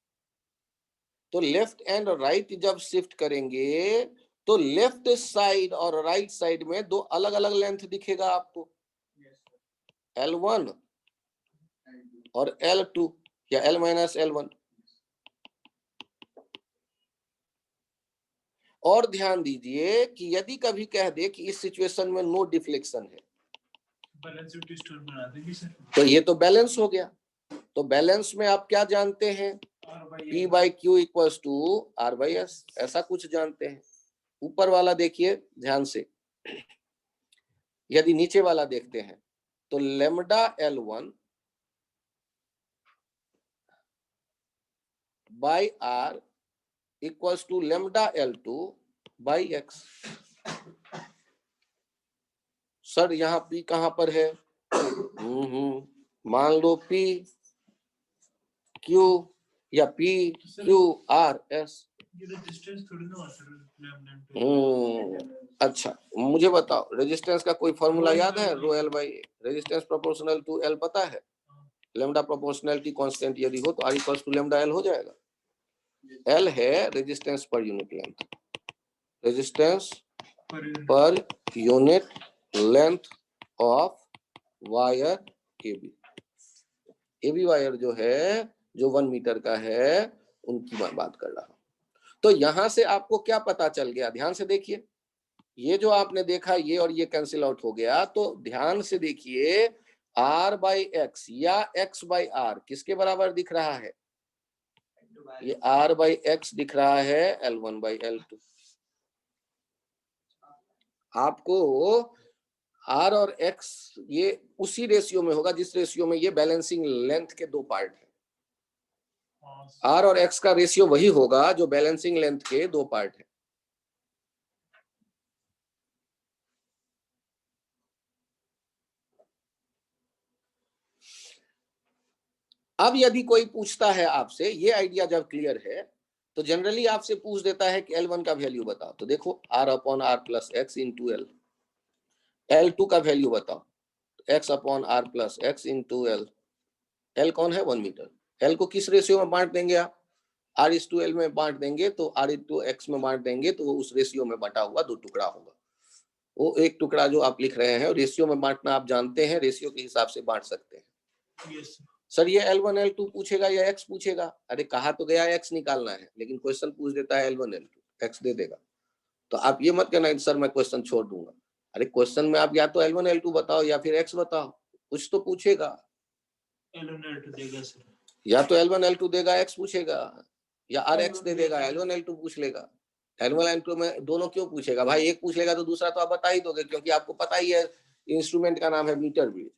तो लेफ्ट एंड राइट जब शिफ्ट करेंगे तो लेफ्ट साइड और राइट साइड में दो अलग अलग लेंथ दिखेगा आपको, L1 और L2 या L-L1। और ध्यान दीजिए कि यदि कभी कह दे कि इस सिचुएशन में नो डिफ्लेक्शन है, बैलेंस व्हीटस्टोन बना देंगे सर, तो ये तो बैलेंस हो गया। तो बैलेंस में आप क्या जानते हैं? P by Q equals to R by S, ऐसा कुछ जानते हैं। ऊपर वाला देखिए ध्यान से, यदि नीचे वाला देखते हैं तो lambda L1 by R equals to lambda L2 by X। Sir यहाँ P कहां पर है? मान लो P Q या P Q R S, ये रेजिस्टेंस थोड़ी ना आता है। अच्छा मुझे बताओ रेजिस्टेंस का कोई फॉर्मूला याद है? Rho L by resistance proportional to L पता है? लेमडा प्रोपोर्शनलिटी कांस्टेंट यदि हो तो R equals to lambda L हो जाएगा। एल है resistance per unit length, resistance per unit length of wire AB wire जो है जो 1 मीटर का है उनकी मैं बात कर रहा हूं। तो यहां से आपको क्या पता चल गया? ध्यान से देखिए, ये जो आपने देखा ये और ये कैंसिल आउट हो गया, तो ध्यान से देखिए r बाई एक्स या x बाई आर किसके बराबर दिख रहा है? ये r बाई एक्स दिख रहा है L1 बाई L2। आपको r और x ये उसी रेशियो में होगा जिस रेशियो में ये बैलेंसिंग लेंथ के दो पार्ट है। r और x का रेशियो वही होगा जो बैलेंसिंग लेंथ के दो पार्ट है। अब यदि कोई पूछता है आपसे, ये आइडिया जब क्लियर है तो जनरली आपसे पूछ देता है कि L1 का वैल्यू बताओ, तो देखो r upon R plus X into L. L2 का वैल्यू बताओ, x upon R plus X into L. L कौन है? 1 मीटर। एल को किस रेशियो में बांट देंगे आप? आर इस टू एल में बांट देंगे तो आर इस टू एक्स में बांट देंगे तो वो उस रेशियो में बांटा हुआ दो टुकड़ा होगा। वो एक टुकड़ा जो आप लिख रहे हैं रेशियो में बांटना आप जानते हैं, रेशियो के हिसाब से बांट सकते हैं। सर ये L1 L2 पूछेगा या x पूछेगा? अरे कहा तो गया x निकालना है, लेकिन क्वेश्चन पूछ देता है L1 L2 x दे देगा। तो आप ये मत कहना सर मैं क्वेश्चन छोड़ दूंगा। अरे क्वेश्चन में आप या तो L1 L2 बताओ या फिर x बताओ, कुछ तो पूछेगा। L1 L2 देगा सर, या तो L1 L2 देगा, x पूछेगा, या RX दे देगा, L1 L2 पूछ लेगा। L1 L2 में दोनों क्यों पूछेगा भाई? एक पूछ लेगा तो दूसरा तो आप बता ही दोगे, क्योंकि आपको पता ही है इंस्ट्रूमेंट का नाम है मीटर ब्रिज।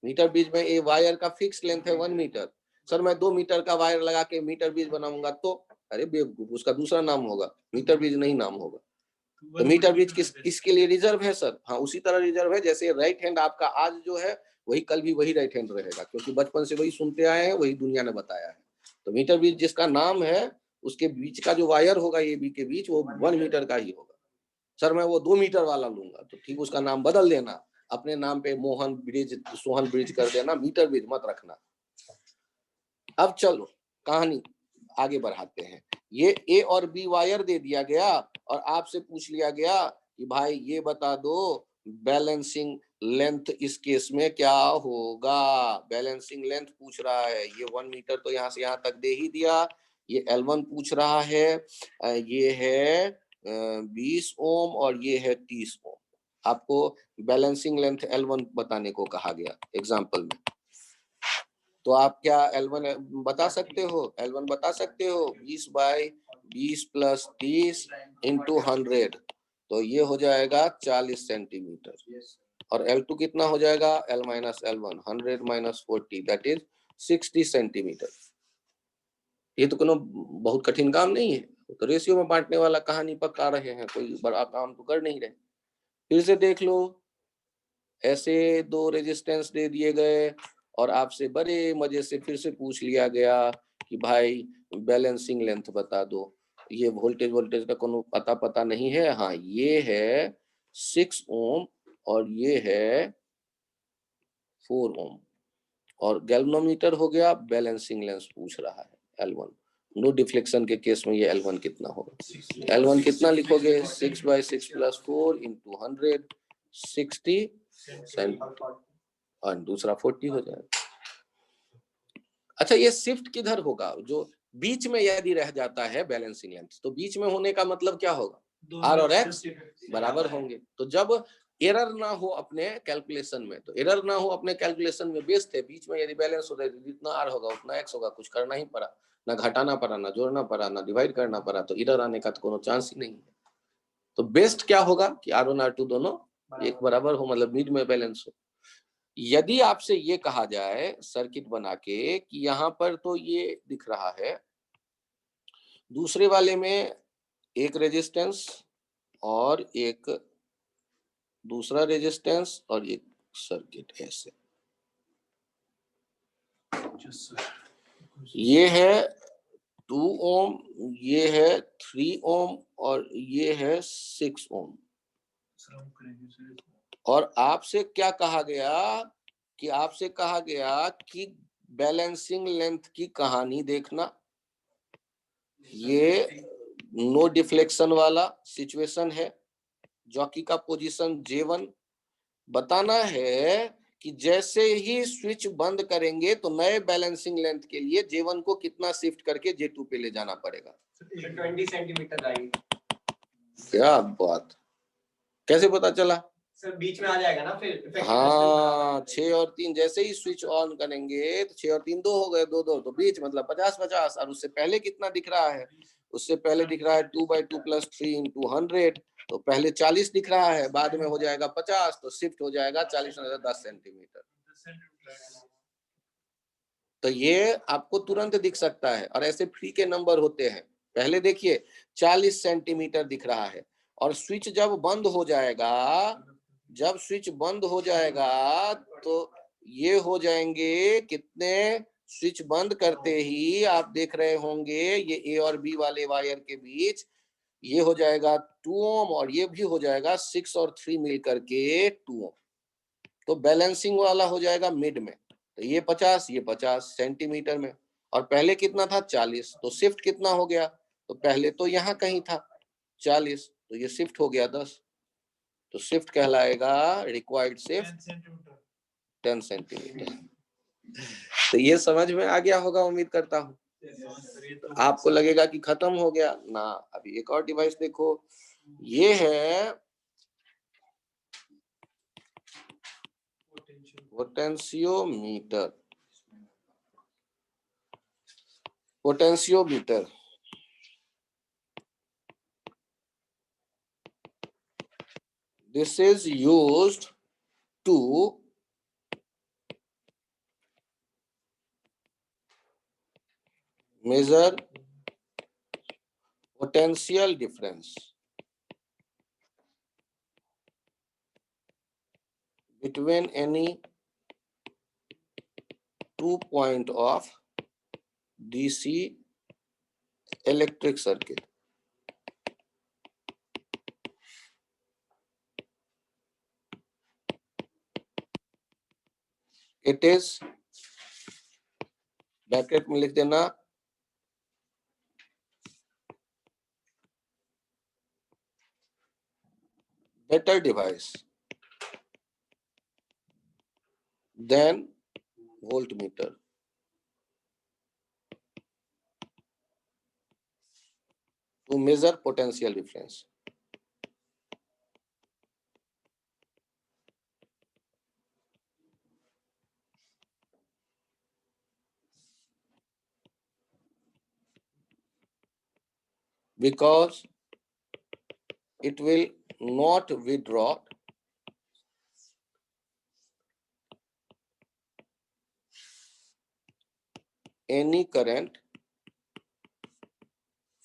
मीटर ब्रिज में ये वायर का फिक्स लेंथ है 1 मीटर। सर मैं 2 मीटर का वायर लगा के मीटर ब्रिज बनाऊंगा तो अरे बेवकूफ, उसका दूसरा नाम होगा, मीटर ब्रिज नहीं नाम होगा। तो मीटर ब्रिज किसके लिए रिजर्व है सर? हाँ उसी तरह रिजर्व है जैसे राइट हैंड आपका आज जो है वही कल भी वही राइट हैंड रहेगा, क्योंकि बचपन से वही सुनते आए हैं, वही दुनिया ने बताया है। तो मीटर ब्रिज जिसका नाम है उसके बीच का जो वायर होगा ए बी के बीच वो 1 मीटर का ही होगा। सर मैं वो 2 मीटर वाला लूंगा तो ठीक उसका नाम बदल देना, अपने नाम पे मोहन ब्रिज सोहन ब्रिज कर देना, मीटर ब्रिज मत रखना। अब चलो कहानी आगे बढ़ाते हैं। ये ए और बी वायर दे दिया गया और आपसे पूछ लिया गया कि भाई ये बता दो बैलेंसिंग लेंथ इस केस में क्या होगा। बैलेंसिंग लेंथ पूछ रहा है, ये 1 मीटर तो यहाँ से यहाँ तक दे ही दिया। ये L1 पूछ रहा है, ये है 20 ओम और ये है 30 ओम। आपको बैलेंसिंग लेंथ L1 बताने को कहा गया एग्जाम्पल में। तो आप क्या L1 बता सकते हो? L1 बता सकते हो 20 बाई 20 प्लस 30 इंटू 100, तो ये हो जाएगा 40 सेंटीमीटर। और L2 कितना हो जाएगा? L minus L1 100 minus 40 that is 60 centimetre. ये तो कोनो बहुत कठिन काम नहीं है, तो रेशियो में बांटने वाला कहानी पका रहे हैं, कोई बड़ा काम तो कर नहीं रहे। फिर से देख लो, ऐसे दो रेजिस्टेंस दे दिए गए और आपसे बड़े मजे से फिर से पूछ लिया गया कि भाई बैलेंसिंग लेंथ बता दो। ये वोल्टेज का कोनो पता नहीं है। हाँ ये है 6 ओम और ये है 4 ओम और गैल्वेनोमीटर हो गया। बैलेंसिंग लेंथ पूछ रहा है L1। नो डिफ्लेक्शन के केस में ये L1 कितना होगा? L1 कितना लिखोगे? 6 बाई 6 प्लस 4 इंटू 100 60 और दूसरा 40 हो जाएगा। अच्छा ये शिफ्ट किधर होगा? जो बीच में यदि रह जाता है बैलेंसिंग लेंथ, तो बीच में होने का मतलब क्या होगा? R और X बराबर होंगे। तो जब एरर ना हो अपने कैलकुलेशन में, तो एरर ना हो अपने कैलकुलेशन में बेस्ट है। बीच में यदि बैलेंस हो रहा है जितना R होगा उतना X होगा, कुछ करना ही पड़ा, ना घटाना पड़ा, ना जोड़ना पड़ा, ना डिवाइड करना पड़ा, तो एरर आने का तो कोनो चांस ही नहीं है। तो बेस्ट क्या होगा कि R1 R2 दोनों एक बराबर हो, मतलब मिड में बैलेंस हो। यदि आपसे ये कहा जाए सर्किट बना के कि यहाँ पर तो ये दिख रहा है, दूसरे वाले में एक रेजिस्टेंस और एक दूसरा रेजिस्टेंस और एक सर्किट ऐसे, ये है 2 ओम, ये है 3 ओम और ये है 6 ओम। सराउंड करेंगे सर। और आपसे क्या कहा गया कि आपसे कहा गया कि बैलेंसिंग लेंथ की कहानी देखना। ये नो डिफ्लेक्शन वाला सिचुएशन है, जॉकी का पोजीशन J1। बताना है कि जैसे ही स्विच बंद करेंगे तो नए बैलेंसिंग लेंथ के लिए J1 को कितना शिफ्ट करके J2 पे ले जाना पड़ेगा। 20 सेंटीमीटर राइट। क्या बात, कैसे पता चला? सर बीच में आ जाएगा ना फिर। हाँ, 6 और 3 जैसे ही स्विच ऑन करेंगे तो 6 और 3 2 हो गए, 2 2 तो बीच मतलब 50-50। और उससे पहले कितना दिख रहा है? उससे पहले दिख रहा है 2/2 + 3 × 100। तो पहले 40 दिख रहा है, बाद में हो जाएगा 50, तो शिफ्ट हो जाएगा 40 में 10 सेंटीमीटर। तो ये आपको तुरंत दिख सकता है। और ऐसे फ्री के नंबर होते हैं। पहले देखिए 40 सेंटीमीटर दिख रहा है, और स्विच जब बंद हो जाएगा, जब स्विच बंद हो जाएगा तो ये हो जाएंगे कितने? स्विच बंद करते ही आप देख रहे होंगे ये A और B वाले वायर के बीच ये हो जाएगा 2 ओम, और ये भी हो जाएगा 6 और 3 मिल करके 2 ओम। तो बैलेंसिंग वाला हो जाएगा मिड में। तो ये 50, ये 50 सेंटीमीटर में। और पहले कितना था? 40। तो शिफ्ट कितना हो गया? तो पहले तो यहाँ कहीं था 40, तो ये शिफ्ट हो गया 10। तो शिफ्ट कहलाएगा रिक्वायर्ड शिफ्ट 10 सेंटीमीटर। तो ये समझ में आ गया होगा, उम्मीद करता हूँ। तो आपको लगेगा कि खत्म हो गया ना। अभी एक और डिवाइस देखो, ये है potentiometer. Potentiometer this is used to measure potential difference between any 2 point of DC electric circuit. It is, bracket में लिख देना, better device than voltmeter to measure potential difference. Because it will not withdraw any current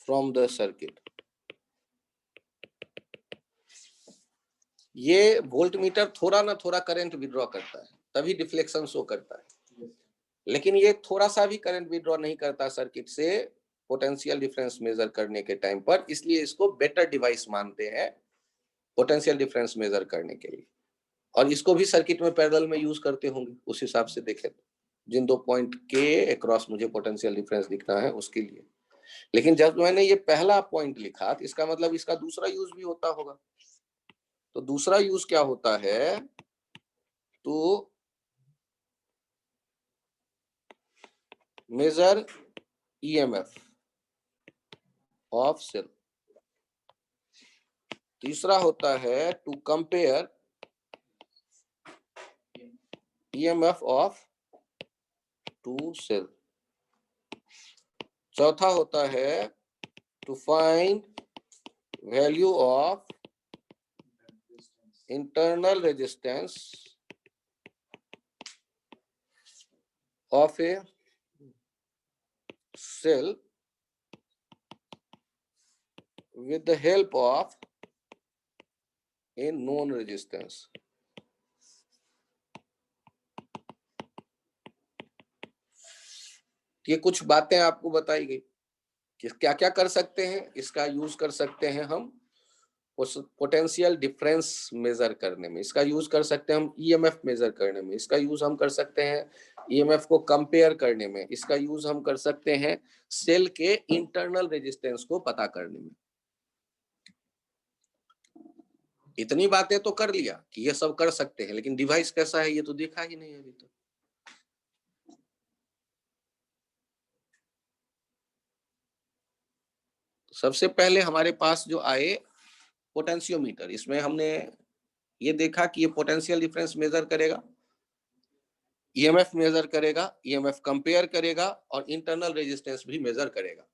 from the circuit. ये voltmeter थोड़ा ना थोड़ा current withdraw करता है, तभी डिफ्लेक्शन शो करता है। लेकिन ये थोड़ा सा भी करंट विड्रॉ नहीं करता सर्किट से पोटेंशियल डिफरेंस मेजर करने के टाइम पर, इसलिए इसको बेटर डिवाइस मानते हैं पोटेंशियल डिफरेंस मेजर करने के लिए। और इसको भी सर्किट में पैरेलल में यूज करते होंगे, उस हिसाब से देखें तो जिन 2 पॉइंट के अक्रॉस मुझे पोटेंशियल डिफरेंस दिखना है उसके लिए। लेकिन जब मैंने ये पहला पॉइंट लिखा तो इसका मतलब इसका दूसरा यूज भी होता होगा। तो दूसरा यूज क्या होता है? तो मेजर EMF ऑफ सेल। तीसरा होता है to compare EMF of 2 cell. चौथा होता है to find value of internal resistance of a cell with the help of a known resistance. ये कुछ बातें आपको बताई गई। क्या क्या कर सकते हैं, इसका यूज कर सकते हैं हम पोटेंशियल डिफरेंस मेजर करने में, इसका यूज कर सकते हैं हम ईएमएफ मेजर करने में, इसका यूज हम कर सकते हैं ईएमएफ को कंपेयर करने में, इसका यूज हम कर सकते हैं सेल के इंटरनल रेजिस्टेंस को पता करने में। इतनी बातें तो कर लिया कि ये सब कर सकते हैं, लेकिन डिवाइस कैसा है ये तो देखा ही नहीं अभी तक। सबसे पहले हमारे पास जो आए पोटेंशियोमीटर, इसमें हमने ये देखा कि ये पोटेंशियल डिफरेंस मेजर करेगा, ईएमएफ मेजर करेगा, ईएमएफ कंपेयर करेगा और इंटरनल रेजिस्टेंस भी मेजर करेगा।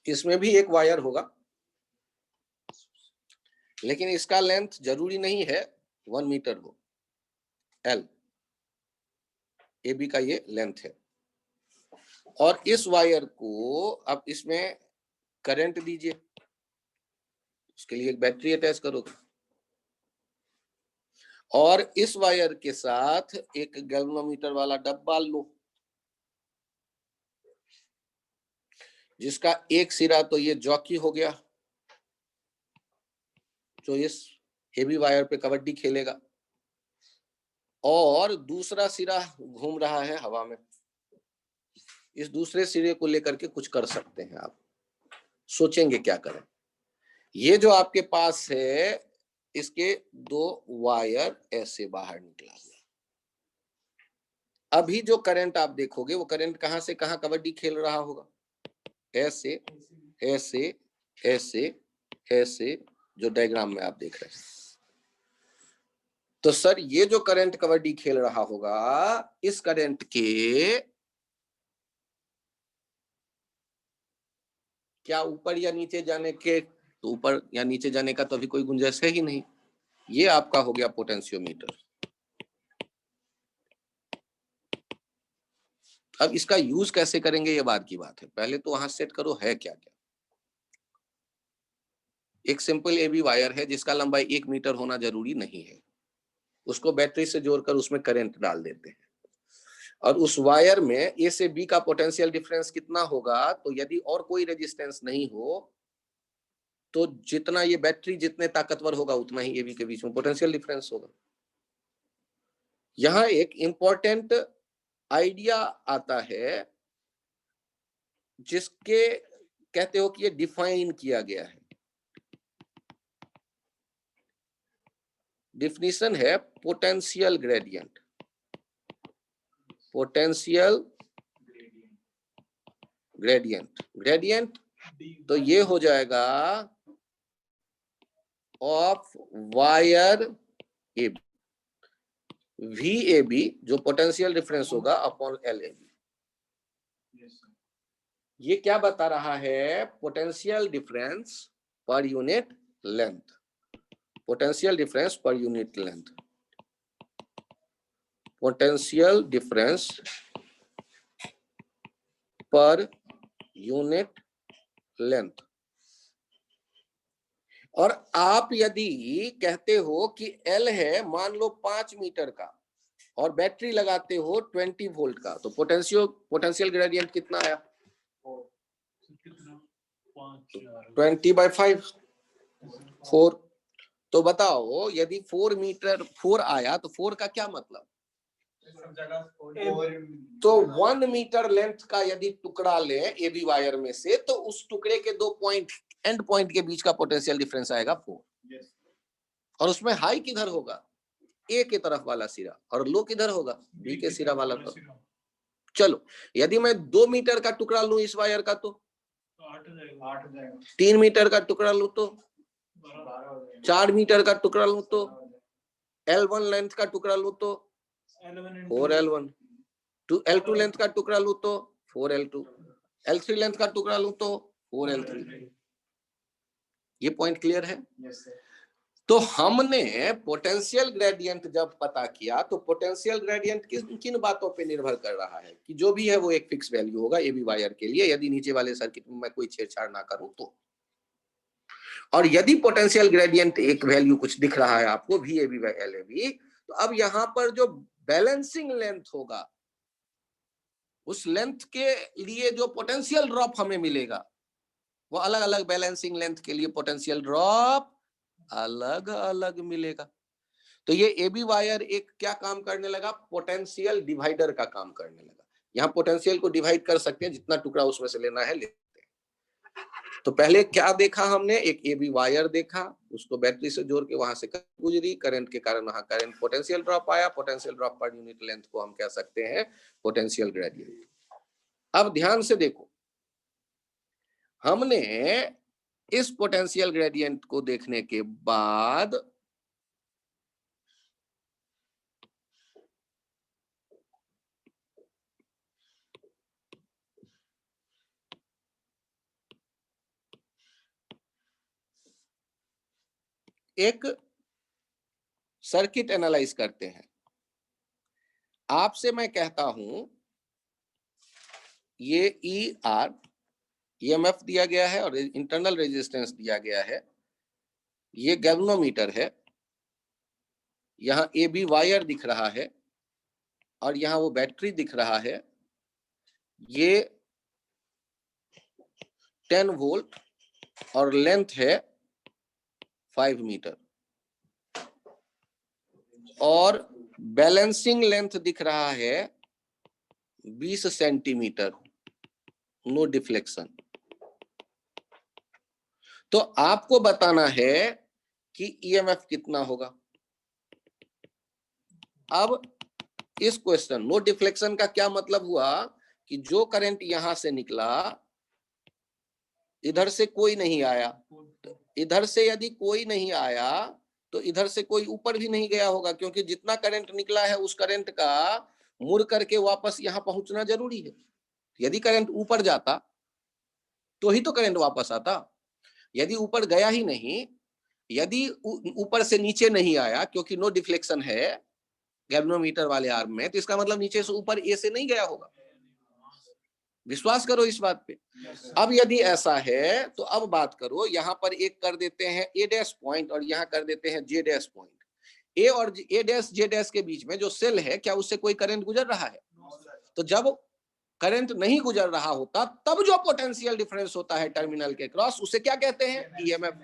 इसमें भी एक वायर होगा, लेकिन इसका लेंथ जरूरी नहीं है 1 मीटर हो, L AB का ये लेंथ है। और इस वायर को अब इसमें करंट दीजिए, उसके लिए एक बैटरी अटैच करोगे और इस वायर के साथ एक गैल्वेनोमीटर वाला डब्बा लो, जिसका एक सिरा तो ये जॉकी हो गया जो इस हेवी वायर पे कबड्डी खेलेगा, और दूसरा सिरा घूम रहा है हवा में। इस दूसरे सिरे को लेकर के कुछ कर सकते हैं आप। सोचेंगे क्या करें। ये जो आपके पास है इसके 2 वायर ऐसे बाहर निकला हुआ। अभी जो करंट आप देखोगे वो करंट कहां से कहां कबड्डी खेल रहा होगा, ऐसे ऐसे ऐसे ऐसे, जो डायग्राम में आप देख रहे हैं। तो सर ये जो करंट कबड्डी खेल रहा होगा, इस करंट के क्या ऊपर या नीचे जाने के, तो ऊपर या नीचे जाने का तो अभी कोई गुंजाइश है ही नहीं। ये आपका हो गया पोटेंशियोमीटर। अब इसका यूज कैसे करेंगे ये बाद की बात है, पहले तो वहां सेट करो है क्या क्या। एक सिंपल एबी वायर है जिसका लंबाई 1 मीटर होना जरूरी नहीं है, उसको बैटरी से जोड़कर उसमें करंट डाल देते हैं और उस वायर में ए से बी का पोटेंशियल डिफरेंस कितना होगा, तो यदि और कोई रेजिस्टेंस नहीं हो तो जितना ये बैटरी जितने ताकतवर होगा उतना ही एबी के बीच में पोटेंशियल डिफरेंस होगा। यहां एक इंपॉर्टेंट आइडिया आता है जिसके कहते हो कि ये डिफाइन किया गया है। डिफिनीशन है potential gradient. Potential gradient, gradient तो ये हो जाएगा of wire A B, V A B जो पोटेंशियल डिफरेंस होगा अपॉन एल ए बी। ये क्या बता रहा है, potential difference per unit length, potential difference per unit length, potential difference per unit length. और आप यदि कहते हो कि L है मान लो 5 मीटर का और बैटरी लगाते हो 20 वोल्ट का, तो पोटेंशियल ग्रेडियंट कितना आया, 20/5 4। तो बताओ यदि 4 मीटर 4 आया तो 4 का क्या मतलब, तो 1 मीटर लेंथ का यदि टुकड़ा ले एबी वायर में से, तो उस टुकड़े के 2 पॉइंट एंड पॉइंट के बीच का पोटेंशियल डिफरेंस आएगा 4। और उसमें हाई किधर होगा, ए के तरफ वाला सिरा, और लो किधर होगा, बी के सिरा वाला तरफ। चलो यदि मैं 2 मीटर का टुकड़ा लूं इस वायर का तो 8 जाएगा, 3 मीटर का टुकड़ा लूं तो 4 मीटर का टुकड़ा लूं तो L1 लेंथ का टुकड़ा लूं तो 4L1, L2 लेंथ का टुकड़ा लूं तो 4L2, L3 लेंथ का टुकड़ा लूं तो 4L3। ये पॉइंट क्लियर है। तो हमने पोटेंशियल ग्रेडियंट जब पता किया तो पोटेंशियल ग्रेडियंट किन किन बातों पे निर्भर कर रहा है कि जो भी है वो एक फिक्स वैल्यू होगा ए बी वायर के लिए, यदि नीचे वाले सर्किट में मैं कोई छेड़छाड़ ना करूं तो। और यदि पोटेंशियल ग्रेडियंट एक वैल्यू कुछ दिख रहा है आपको V A B by L A B, तो अब यहां पर जो बैलेंसिंग लेंथ होगा उस लेंथ के लिए जो पोटेंशियल ड्रॉप हमें मिलेगा वो अलग अलग बैलेंसिंग लेंथ के लिए पोटेंशियल ड्रॉप अलग अलग मिलेगा। तो ये एबी वायर एक क्या काम करने लगा, पोटेंशियल डिवाइडर का काम करने लगा। यहाँ पोटेंशियल को डिवाइड कर सकते हैं, जितना टुकड़ा उसमें से लेना है लेते हैं। तो पहले क्या देखा हमने, एक एबी वायर देखा, उसको बैटरी से जोड़ के वहां से गुजरी, करंट के कारण वहां करंट पोटेंशियल ड्रॉप आया, पोटेंशियल ड्रॉप पर यूनिट लेंथ को हम कह सकते हैं पोटेंशियल ग्रेडियंट। अब ध्यान से देखो, हमने इस पोटेंशियल ग्रेडियंट को देखने के बाद एक सर्किट एनालाइज करते हैं। आपसे मैं कहता हूं ये ई आर ईएमएफ दिया गया है और इंटरनल रेजिस्टेंस दिया गया है, ये गैल्वेनोमीटर है, यहाँ ए बी वायर दिख रहा है और यहाँ वो बैटरी दिख रहा है, ये 10 वोल्ट और लेंथ है 5 मीटर और बैलेंसिंग लेंथ दिख रहा है 20 सेंटीमीटर, नो डिफ्लेक्शन। तो आपको बताना है कि ईएमएफ कितना होगा। अब इस क्वेश्चन नो डिफ्लेक्शन का क्या मतलब हुआ कि जो करंट यहां से निकला इधर से कोई नहीं आया, तो इधर से यदि कोई नहीं आया तो इधर से कोई ऊपर भी नहीं गया होगा, क्योंकि जितना करंट निकला है उस करंट का मुड़ करके वापस यहां पहुंचना जरूरी है। यदि करंट ऊपर जाता तो ही तो करंट वापस आता, यदि ऊपर गया ही नहीं, यदि ऊपर से नीचे नहीं आया, क्योंकि नो डिफ्लेक्शन है गैल्वेनोमीटर वाले आर्म में, तो इसका मतलब नीचे से ऊपर ए से नहीं गया होगा। विश्वास करो इस बात पे। अब यदि ऐसा है तो अब बात करो, यहां पर एक कर देते हैं ए डैश पॉइंट और यहां कर देते हैं जे डैश पॉइंट। ए और ए डैश जे डैश के बीच में जो सेल है, क्या उससे कोई करंट गुजर रहा है? तो जब करंट नहीं गुजर रहा होता तब जो पोटेंशियल डिफरेंस होता है टर्मिनल के क्रॉस, उसे क्या कहते हैं? ईएमएफ।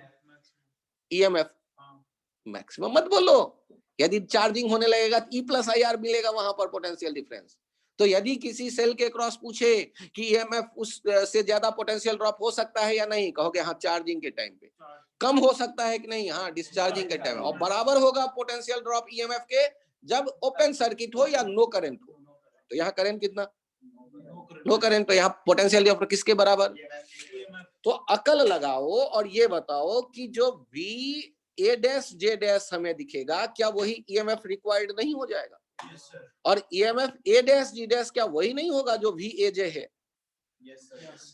ईएमएफ मैक्सिमम मत बोलो, यदि चार्जिंग होने लगेगा तो ई प्लस आई आर मिलेगा वहां पर पोटेंशियल डिफरेंस। तो यदि किसी सेल के क्रॉस पूछे कि ईएमएफ उस से ज्यादा पोटेंशियल ड्रॉप हो सकता है या नहीं, कहोगे हाँ चार्जिंग के टाइम पे। कम हो सकता है कि नहीं? हाँ डिस्चार्जिंग के टाइम। और बराबर होगा पोटेंशियल ड्रॉप ईएमएफ के जब ओपन सर्किट हो या नो करंट हो। तो यहाँ करंट कितना? No current. तो यहाँ पोटेंशियल ड्रॉप किसके बराबर? तो अकल लगाओ और ये बताओ कि जो V A dash J dash हमें दिखेगा, क्या वही ईएमएफ रिक्वायर्ड नहीं हो जाएगा? और ईएमएफ ए डैश जी डैश क्या वही नहीं होगा जो वी ए जे है?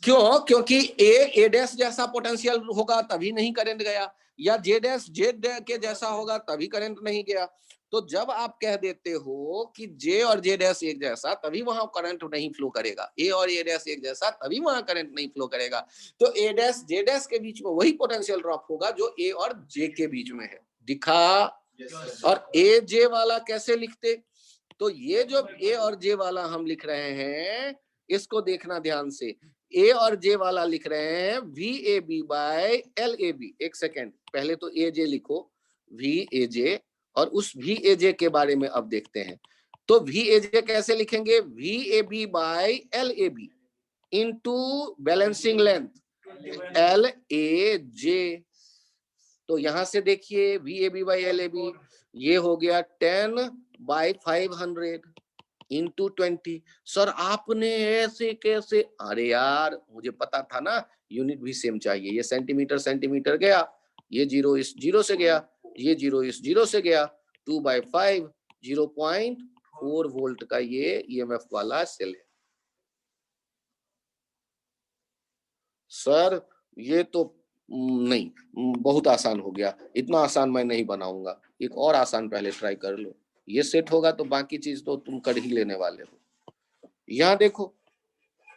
क्यों? क्योंकि ए डैश जैसा पोटेंशियल होगा तभी नहीं करंट गया, या जे डैश जे के जैसा होगा तभी करंट नहीं गया। तो जब आप कह देते हो कि जे और जे डैश एक जैसा, तभी वहां करंट नहीं फ्लो करेगा, ए और ए डैश एक जैसा तभी वहां करंट नहीं फ्लो करेगा। तो ए डैश जे डैश के बीच में वही पोटेंशियल ड्रॉप होगा जो ए और जे के बीच में है। दिखा? और ए जे वाला कैसे लिखते? तो ये जो ए और जे वाला हम लिख रहे हैं, इसको देखना ध्यान से। ए और जे वाला लिख रहे हैं V A B by L A B. एक सेकेंड, पहले तो ए जे लिखो, वी ए जे, और उस वी ए जे के बारे में अब देखते हैं। तो वी ए जे कैसे लिखेंगे? V A B by L A B into balancing length L A J. तो यहां से देखिए V A B by L A B, ये हो गया 10 बाई 500 इंटू 20। सर आपने ऐसे कैसे? अरे यार मुझे पता था ना, यूनिट भी सेम चाहिए। ये सेंटीमीटर सेंटीमीटर गया, ये जीरो इस जीरो से गया, ये जीरो इस जीरो से गया, 2 बाई 5 0.4 वोल्ट का ये ईएमएफ वाला सेल है। सर ये तो नहीं, बहुत आसान हो गया, इतना आसान मैं नहीं बनाऊंगा, एक और आसान पहले ट्राई कर लो, ये सेट होगा तो बाकी चीज तो तुम कर ही लेने वाले हो। यहाँ देखो,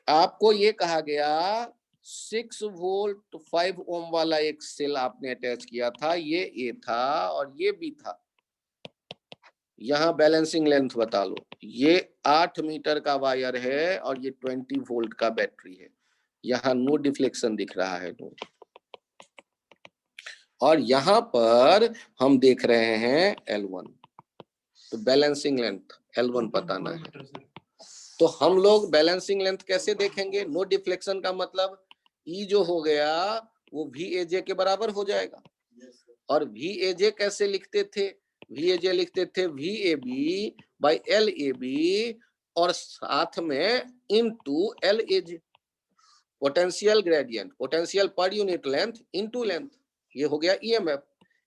आपको ये कहा गया 6 वोल्ट 5 ओम वाला एक सेल आपने अटैच किया था, ये ए था और ये बी था। यहाँ बैलेंसिंग लेंथ बता लो, ये 8 मीटर का वायर है और ये 20 वोल्ट का बैटरी है। यहाँ नो डिफ्लेक्शन दिख रहा है नो। और यहाँ पर हम देख रहे हैं L1, तो बैलेंसिंग लेंथ L1 बताना है। तो हम लोग बैलेंसिंग लेंथ कैसे देखेंगे? नो डिफ्लेक्शन का मतलब E जो हो गया वो VAJ के बराबर हो जाएगा। और VAJ कैसे लिखते थे? VAJ लिखते थे VAB by LAB और साथ में into LAJ, potential gradient, potential पर यूनिट लेंथ इनटू लेंथ। ये हो गया EMF।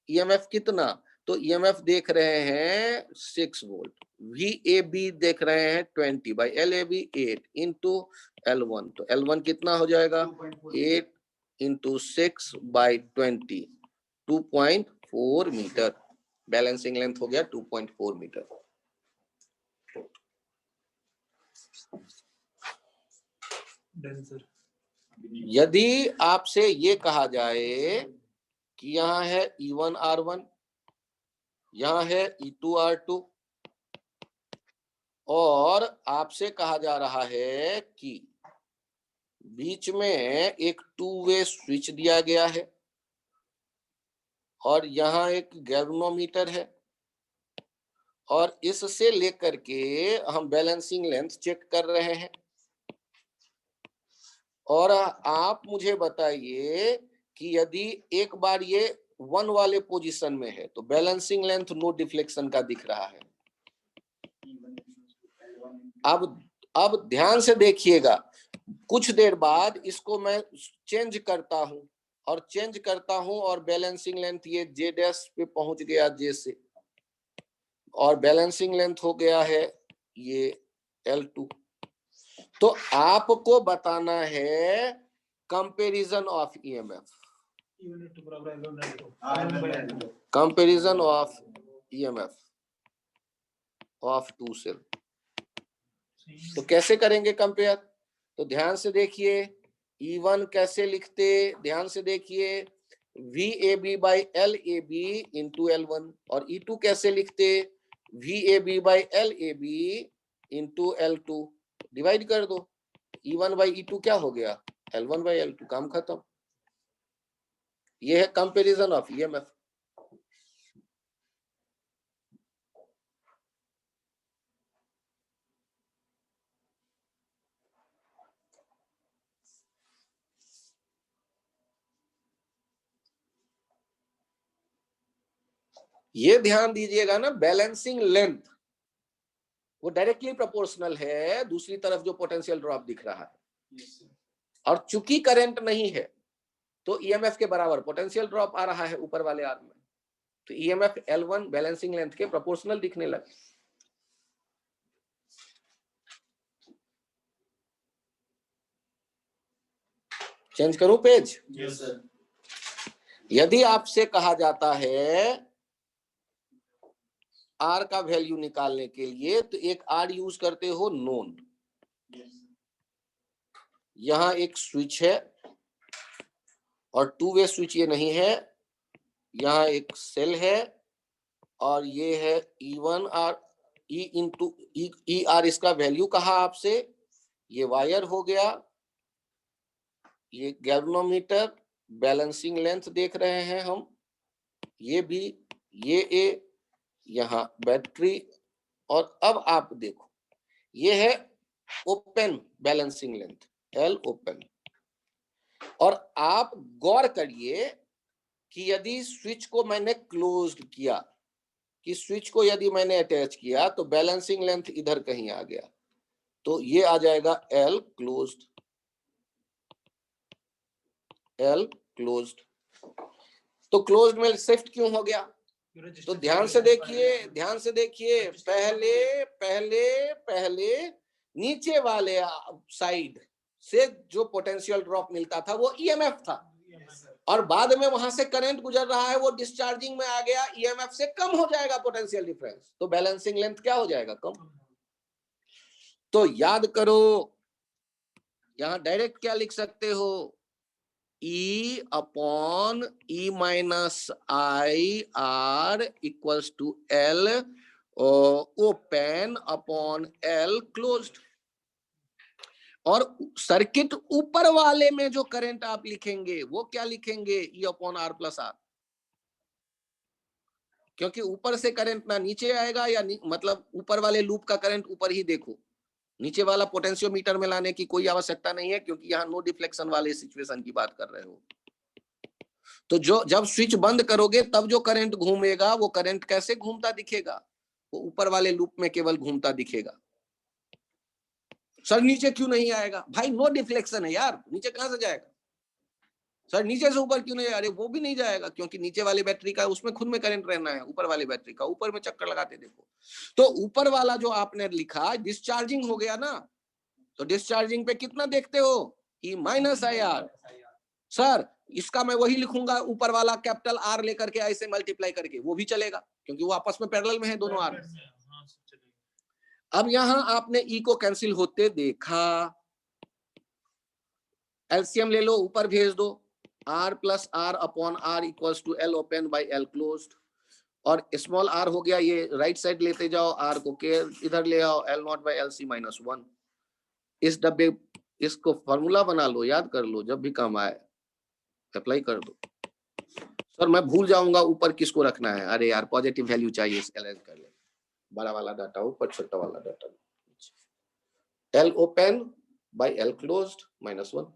EMF कितना? तो EMF देख रहे हैं 6 वोल्ट, VAB देख रहे हैं 20 by LAB 8 इनटू L1, तो L1 कितना हो जाएगा? 8 इंटू 6 by 20, 2.4 मीटर। बैलेंसिंग लेंथ हो गया 2.4 मीटर। यदि आपसे ये कहा जाए कि यहाँ है E1 R1, यहाँ है E2 R2 और आपसे कहा जा रहा है कि बीच में एक 2-वे स्विच दिया गया है और यहाँ एक गैल्वेनोमीटर है और इससे लेकर के हम बैलेंसिंग लेंथ चेक कर रहे हैं। और आप मुझे बताइए कि यदि एक बार ये 1 वाले पोजीशन में है तो बैलेंसिंग लेंथ नो डिफ्लेक्शन का दिख रहा है। अब ध्यान से देखिएगा, कुछ देर बाद इसको मैं चेंज करता हूं और चेंज करता हूं और बैलेंसिंग लेंथ ये J डैश पे पहुंच गया J से और बैलेंसिंग लेंथ हो गया है ये L2। तो आपको बताना है comparison of EMF, comparison of EMF of 2 cell. तो कैसे करेंगे कंपेयर? तो ध्यान से देखिए, E1 कैसे लिखते, ध्यान से देखिए, VAB by LAB into L1 और E2 कैसे लिखते, VAB by LAB into L2, divide कर दो, E1 by E2 क्या हो गया? L1 by L2, काम खत्म। ये है कंपैरिजन ऑफ EMF। ये ध्यान दीजिएगा ना, बैलेंसिंग लेंथ वो डायरेक्टली प्रोपोर्शनल है दूसरी तरफ जो पोटेंशियल ड्रॉप दिख रहा है। और चूंकि करंट नहीं है तो EMF के बराबर पोटेंशियल ड्रॉप आ रहा है ऊपर वाले आर्म में, तो EMF L1 बैलेंसिंग लेंथ के प्रोपोर्शनल दिखने लगे। चेंज करूं पेज? Yes sir. यदि आपसे कहा जाता है R का वैल्यू निकालने के लिए तो एक R यूज करते हो नोन। यहां एक स्विच है और 2-वे स्विच ये नहीं है, यहाँ एक सेल है और ये है E1 R E into ER, इसका वैल्यू कहा आपसे, ये वायर हो गया, ये गैल्वेनोमीटर, बैलेंसिंग लेंथ देख रहे हैं हम, ये भी, ये A, यहाँ बैटरी। और अब आप देखो ये है open balancing length L open. और आप गौर करिए कि यदि स्विच को मैंने क्लोज्ड किया, कि स्विच को यदि मैंने अटैच किया तो बैलेंसिंग लेंथ इधर कहीं आ गया, तो ये आ जाएगा L क्लोज्ड, L क्लोज्ड। तो क्लोज्ड में शिफ्ट क्यों हो गया? तो ध्यान से देखिए, ध्यान से देखिए, पहले पहले पहले नीचे वाले साइड से जो पोटेंशियल ड्रॉप मिलता था वो EMF था, और बाद में वहां से करंट गुजर रहा है, वो डिस्चार्जिंग में आ गया, ईएमएफ से कम हो जाएगा पोटेंशियल डिफरेंस, तो बैलेंसिंग लेंथ क्या हो जाएगा? कम। तो याद करो, यहां डायरेक्ट क्या लिख सकते हो? E upon E minus I R equals to L open upon L closed. और सर्किट ऊपर वाले में जो करंट आप लिखेंगे वो क्या लिखेंगे? E upon R plus R, क्योंकि ऊपर से करंट ना नीचे आएगा या मतलब ऊपर वाले लूप का करंट ऊपर ही देखो, नीचे वाला पोटेंशियोमीटर में लाने की कोई आवश्यकता नहीं है, क्योंकि यहाँ नो डिफ्लेक्शन वाले सिचुएशन की बात कर रहे हो। तो जब स्विच बंद करोगे तब जो करंट घूमेगा वो करंट कैसे घूमता दिखेगा? वो ऊपर वाले लूप में केवल घूमता दिखेगा। सर नीचे क्यों नहीं आएगा? भाई नो डिफ्लेक्शन है यार, नीचे कहां से जाएगा? सर नीचे से ऊपर क्यों नहीं? अरे वो भी नहीं जाएगा, क्योंकि नीचे वाली बैटरी का उसमें खुद में करंट रहना है, ऊपर वाली बैटरी का ऊपर में चक्कर लगाते देखो। तो ऊपर वाला जो आपने लिखा डिस्चार्जिंग हो गया ना, तो डिस्चार्जिंग पे कितना देखते हो? E minus I are. Sir इसका मैं वही लिखूंगा, ऊपर वाला कैपिटल आर लेकर के ऐसे मल्टीप्लाई करके, वो भी चलेगा, क्योंकि वो आपस में पैरेलल में है दोनों आर। अब यहां आपने ई को कैंसिल होते देखा, एलसीएम ले लो, ऊपर भेज दो, R plus R upon R equals to L open by L closed. और स्मॉल आर हो गया, ये राइट साइड लेते जाओ, आर को के इधर ले आओ, L naught by L C minus 1। इस डब्बे इसको फॉर्मूला बना लो, याद कर लो, जब भी काम आए अप्लाई कर दो। सर मैं भूल जाऊंगा ऊपर किसको रखना है, अरे यार पॉजिटिव वैल्यू चाहिए, अरेंज कर ले, बड़ा वाला डाटा ऊपर, छोटा वाला data. L open by L closed minus 1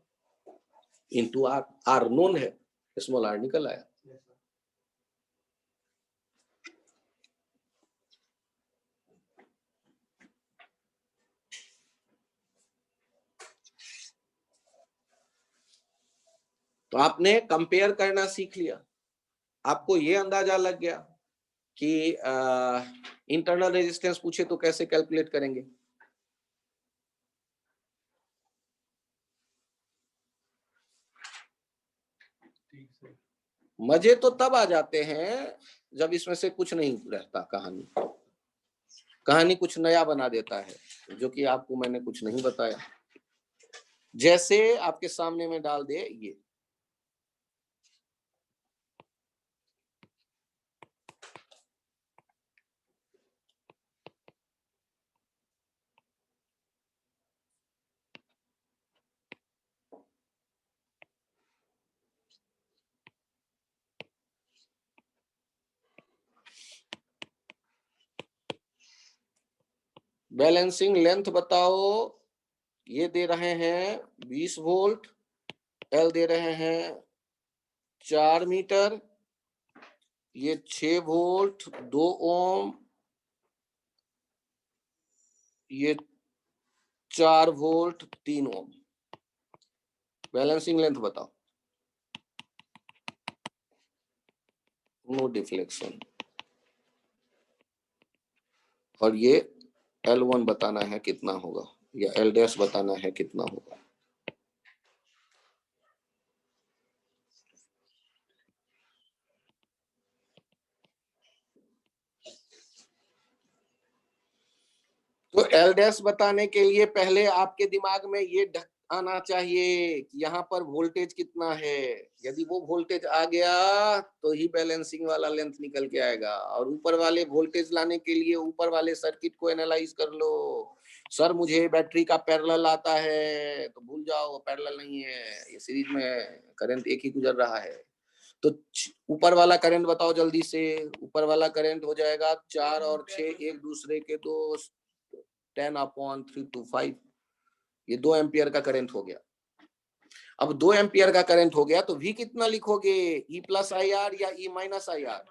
into R, R known है, स्मॉल आर निकल आया। तो आपने कंपेयर करना सीख लिया, आपको ये अंदाजा लग गया कि इंटरनल रेजिस्टेंस पूछे तो कैसे कैलकुलेट करेंगे। मजे तो तब आ जाते हैं जब इसमें से कुछ नहीं रहता, कहानी कुछ नया बना देता है, जो कि आपको मैंने कुछ नहीं बताया। जैसे आपके सामने में डाल दे ये, बैलेंसिंग लेंथ बताओ, ये दे रहे हैं 20 वोल्ट, एल दे रहे हैं 4 मीटर, ये 6 वोल्ट 2 ओम, ये 4 वोल्ट 3 ओम। बैलेंसिंग लेंथ बताओ, नो डिफ्लेक्शन। और ये L1 बताना है कितना होगा, या L डैश बताना है कितना होगा। तो L डैश बताने के लिए पहले आपके दिमाग में ये आना चाहिए कि यहाँ पर वोल्टेज कितना है। यदि वो वोल्टेज आ गया तो ही बैलेंसिंग वाला लेंथ निकल के आएगा। और ऊपर वाले वोल्टेज लाने के लिए ऊपर वाले सर्किट को एनालाइज कर लो। सर मुझे बैटरी का पैरेलल आता है, तो भूल जाओ, पैरेलल नहीं है, ये सीरीज में करंट एक ही गुजर रहा है। तो ऊपर वाला करंट बताओ जल्दी से। ऊपर वाला करंट हो जाएगा 4 और 6 एक दूसरे के दोस्त, 10/3 to 5, ये 2 एम्पियर का करंट हो गया। अब 2 एम्पियर का करंट हो गया तो V कितना लिखोगे, E प्लस आई आर या E minus I are?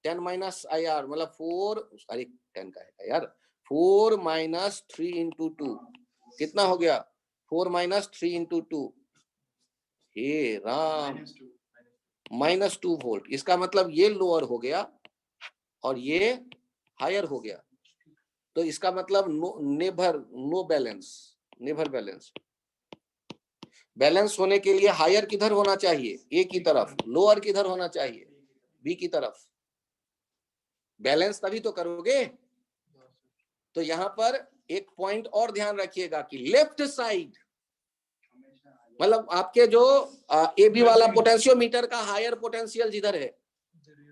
10 minus I are मतलब 4, अरे 10 का है यार, 4 माइनस 3 इंटू 2 कितना हो गया? 4 माइनस 3 इंटू 2, हे राम, -2 वोल्ट। इसका मतलब ये लोअर हो गया और ये हायर हो गया, तो इसका मतलब नेवर बैलेंस। बैलेंस होने के लिए हायर किधर होना चाहिए, ए की तरफ, लोअर किधर होना चाहिए, बी की तरफ। बैलेंस तभी तो करोगे। तो यहां पर एक पॉइंट और ध्यान रखिएगा कि लेफ्ट साइड, मतलब आपके जो ए बी वाला पोटेंशियोमीटर का हायर पोटेंशियल जिधर है,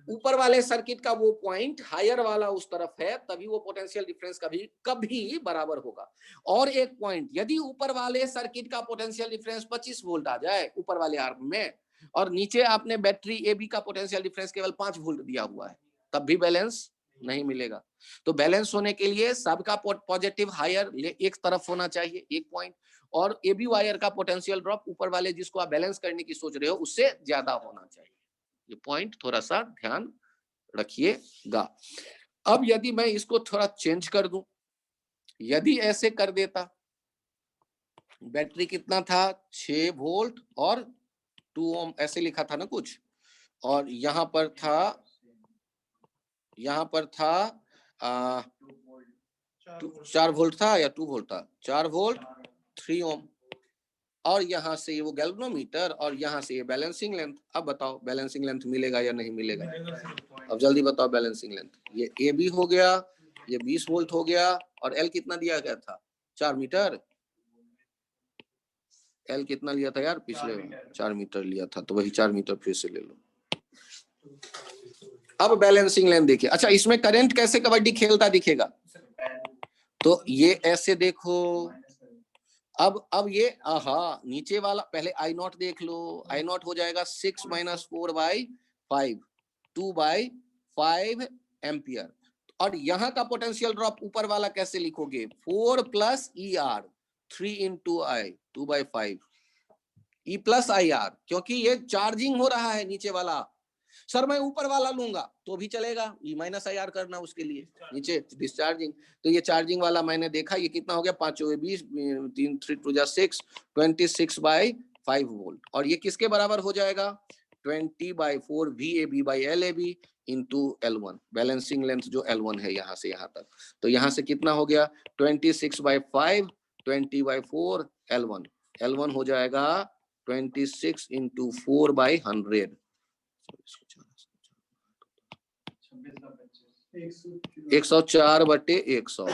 ऊपर वाले सर्किट का वो पॉइंट हायर वाला उस तरफ है, तभी वो पोटेंशियल डिफरेंस कभी बराबर होगा। और एक पॉइंट, यदि ऊपर वाले सर्किट का पोटेंशियल डिफरेंस 25 वोल्ट आ जाए ऊपर वाले आर्म में, और नीचे आपने बैटरी ए बी का पोटेंशियल डिफरेंस केवल 5 वोल्ट दिया हुआ है, तब भी बैलेंस नहीं मिलेगा। तो बैलेंस होने के लिए सबका पॉजिटिव हायर एक तरफ होना चाहिए, एक पॉइंट, और ए बी वायर का पोटेंशियल ड्रॉप ऊपर वाले जिसको आप बैलेंस करने की सोच रहे हो उससे ज्यादा होना चाहिए। ये पॉइंट थोड़ा सा ध्यान रखिएगा। अब यदि मैं इसको थोड़ा चेंज कर दूं, यदि ऐसे कर देता, बैटरी कितना था 6 वोल्ट और 2 ओम ऐसे लिखा था ना कुछ, और यहां पर था 4 वोल्ट था या 2 वोल्ट था, 4 वोल्ट 3 ओम, और यहाँ से वो गैल्वेनोमीटर और यहाँ से ये बैलेंसिंग लेंथ। अब बताओ बैलेंसिंग लेंथ मिलेगा या नहीं मिलेगा? अब जल्दी बताओ बैलेंसिंग लेंथ। ये ए बी हो गया, ये 20 वोल्ट हो गया, और एल कितना दिया गया था 4 मीटर। एल कितना लिया था यार पिछले 4 मीटर लिया था, तो वही 4 मीटर फिर से ले लो। अब बैलेंसिंग लेंथ देखिए। अच्छा, इसमें करंट कैसे कबड्डी खेलता दिखेगा? तो ये ऐसे देखो, अब ये नीचे वाला पहले आई नॉट देख लो। आई नॉट हो जाएगा 6 - 4/5, 2/5 एम्पियर। और यहाँ का पोटेंशियल ड्रॉप ऊपर वाला कैसे लिखोगे? 4 + ER 3 × I 2/5 E + IR, क्योंकि ये चार्जिंग हो रहा है नीचे वाला। सर मैं ऊपर वाला लूंगा तो भी चलेगा, E - IR करना उसके लिए, नीचे डिस्चार्जिंग। तो ये चार्जिंग वाला मैंने देखा, ये कितना हो गया 5 × 20 3 3 2 6 26/5 वोल्ट। और ये किसके बराबर हो जाएगा? 20/4 VAB/LAB × L1, बैलेंसिंग लेंथ जो L1 है यहाँ से यहाँ तक। तो यहाँ से कितना हो गया 26/5 20/4 L1, L1 हो जाएगा 26 × 4/100, 104/100।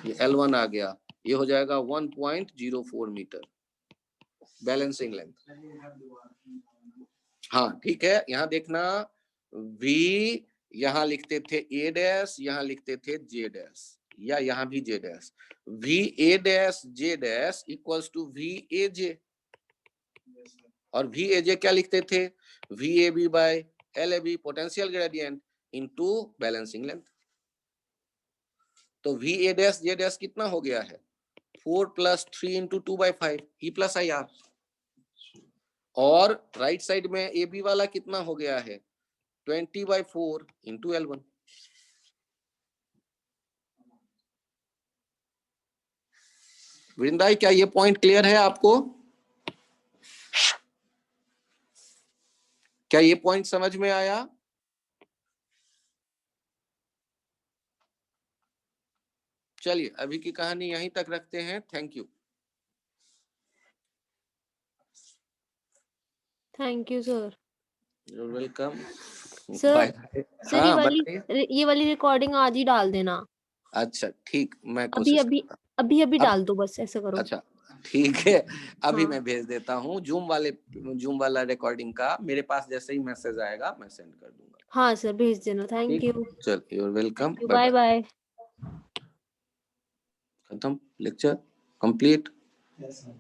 ये L1 आ गया, ये हो जाएगा 1.04 मीटर बैलेंसिंग लेंथ। हाँ ठीक है, यहाँ देखना V यहाँ लिखते थे A', यहाँ लिखते थे J', या यहाँ भी J'। VA', J' = VAJ, और VAJ क्या लिखते थे? VAB/LAB potential gradient into balancing length. तो VA', J' कितना हो गया है? 4 + 3 × 2/5 E + IR। और राइट साइड में AB वाला कितना हो गया है? 20/4 × L1। वृंदाई, क्या ये पॉइंट क्लियर है आपको? क्या ये पॉइंट समझ में आया? चलिए अभी की कहानी यहीं तक रखते हैं। Thank you. Thank you sir. You're welcome. Sir Bye. Sir हाँ बताइए। ये वाली रिकॉर्डिंग आज ही डाल देना। अच्छा ठीक, मैं अभी कोशिश अभी करता अभी अभी अब- डाल दो, बस ऐसा करो। अच्छा ठीक है, अभी हाँ। मैं भेज देता हूँ। जूम वाला रिकॉर्डिंग का मेरे पास जैसे ही मैसेज आएगा मैं सेंड कर दूंगा। हाँ सर भेज देना। Thank you. चल, you're welcome. Bye bye. खत्म, लेक्चर कंप्लीट। Yes, sir.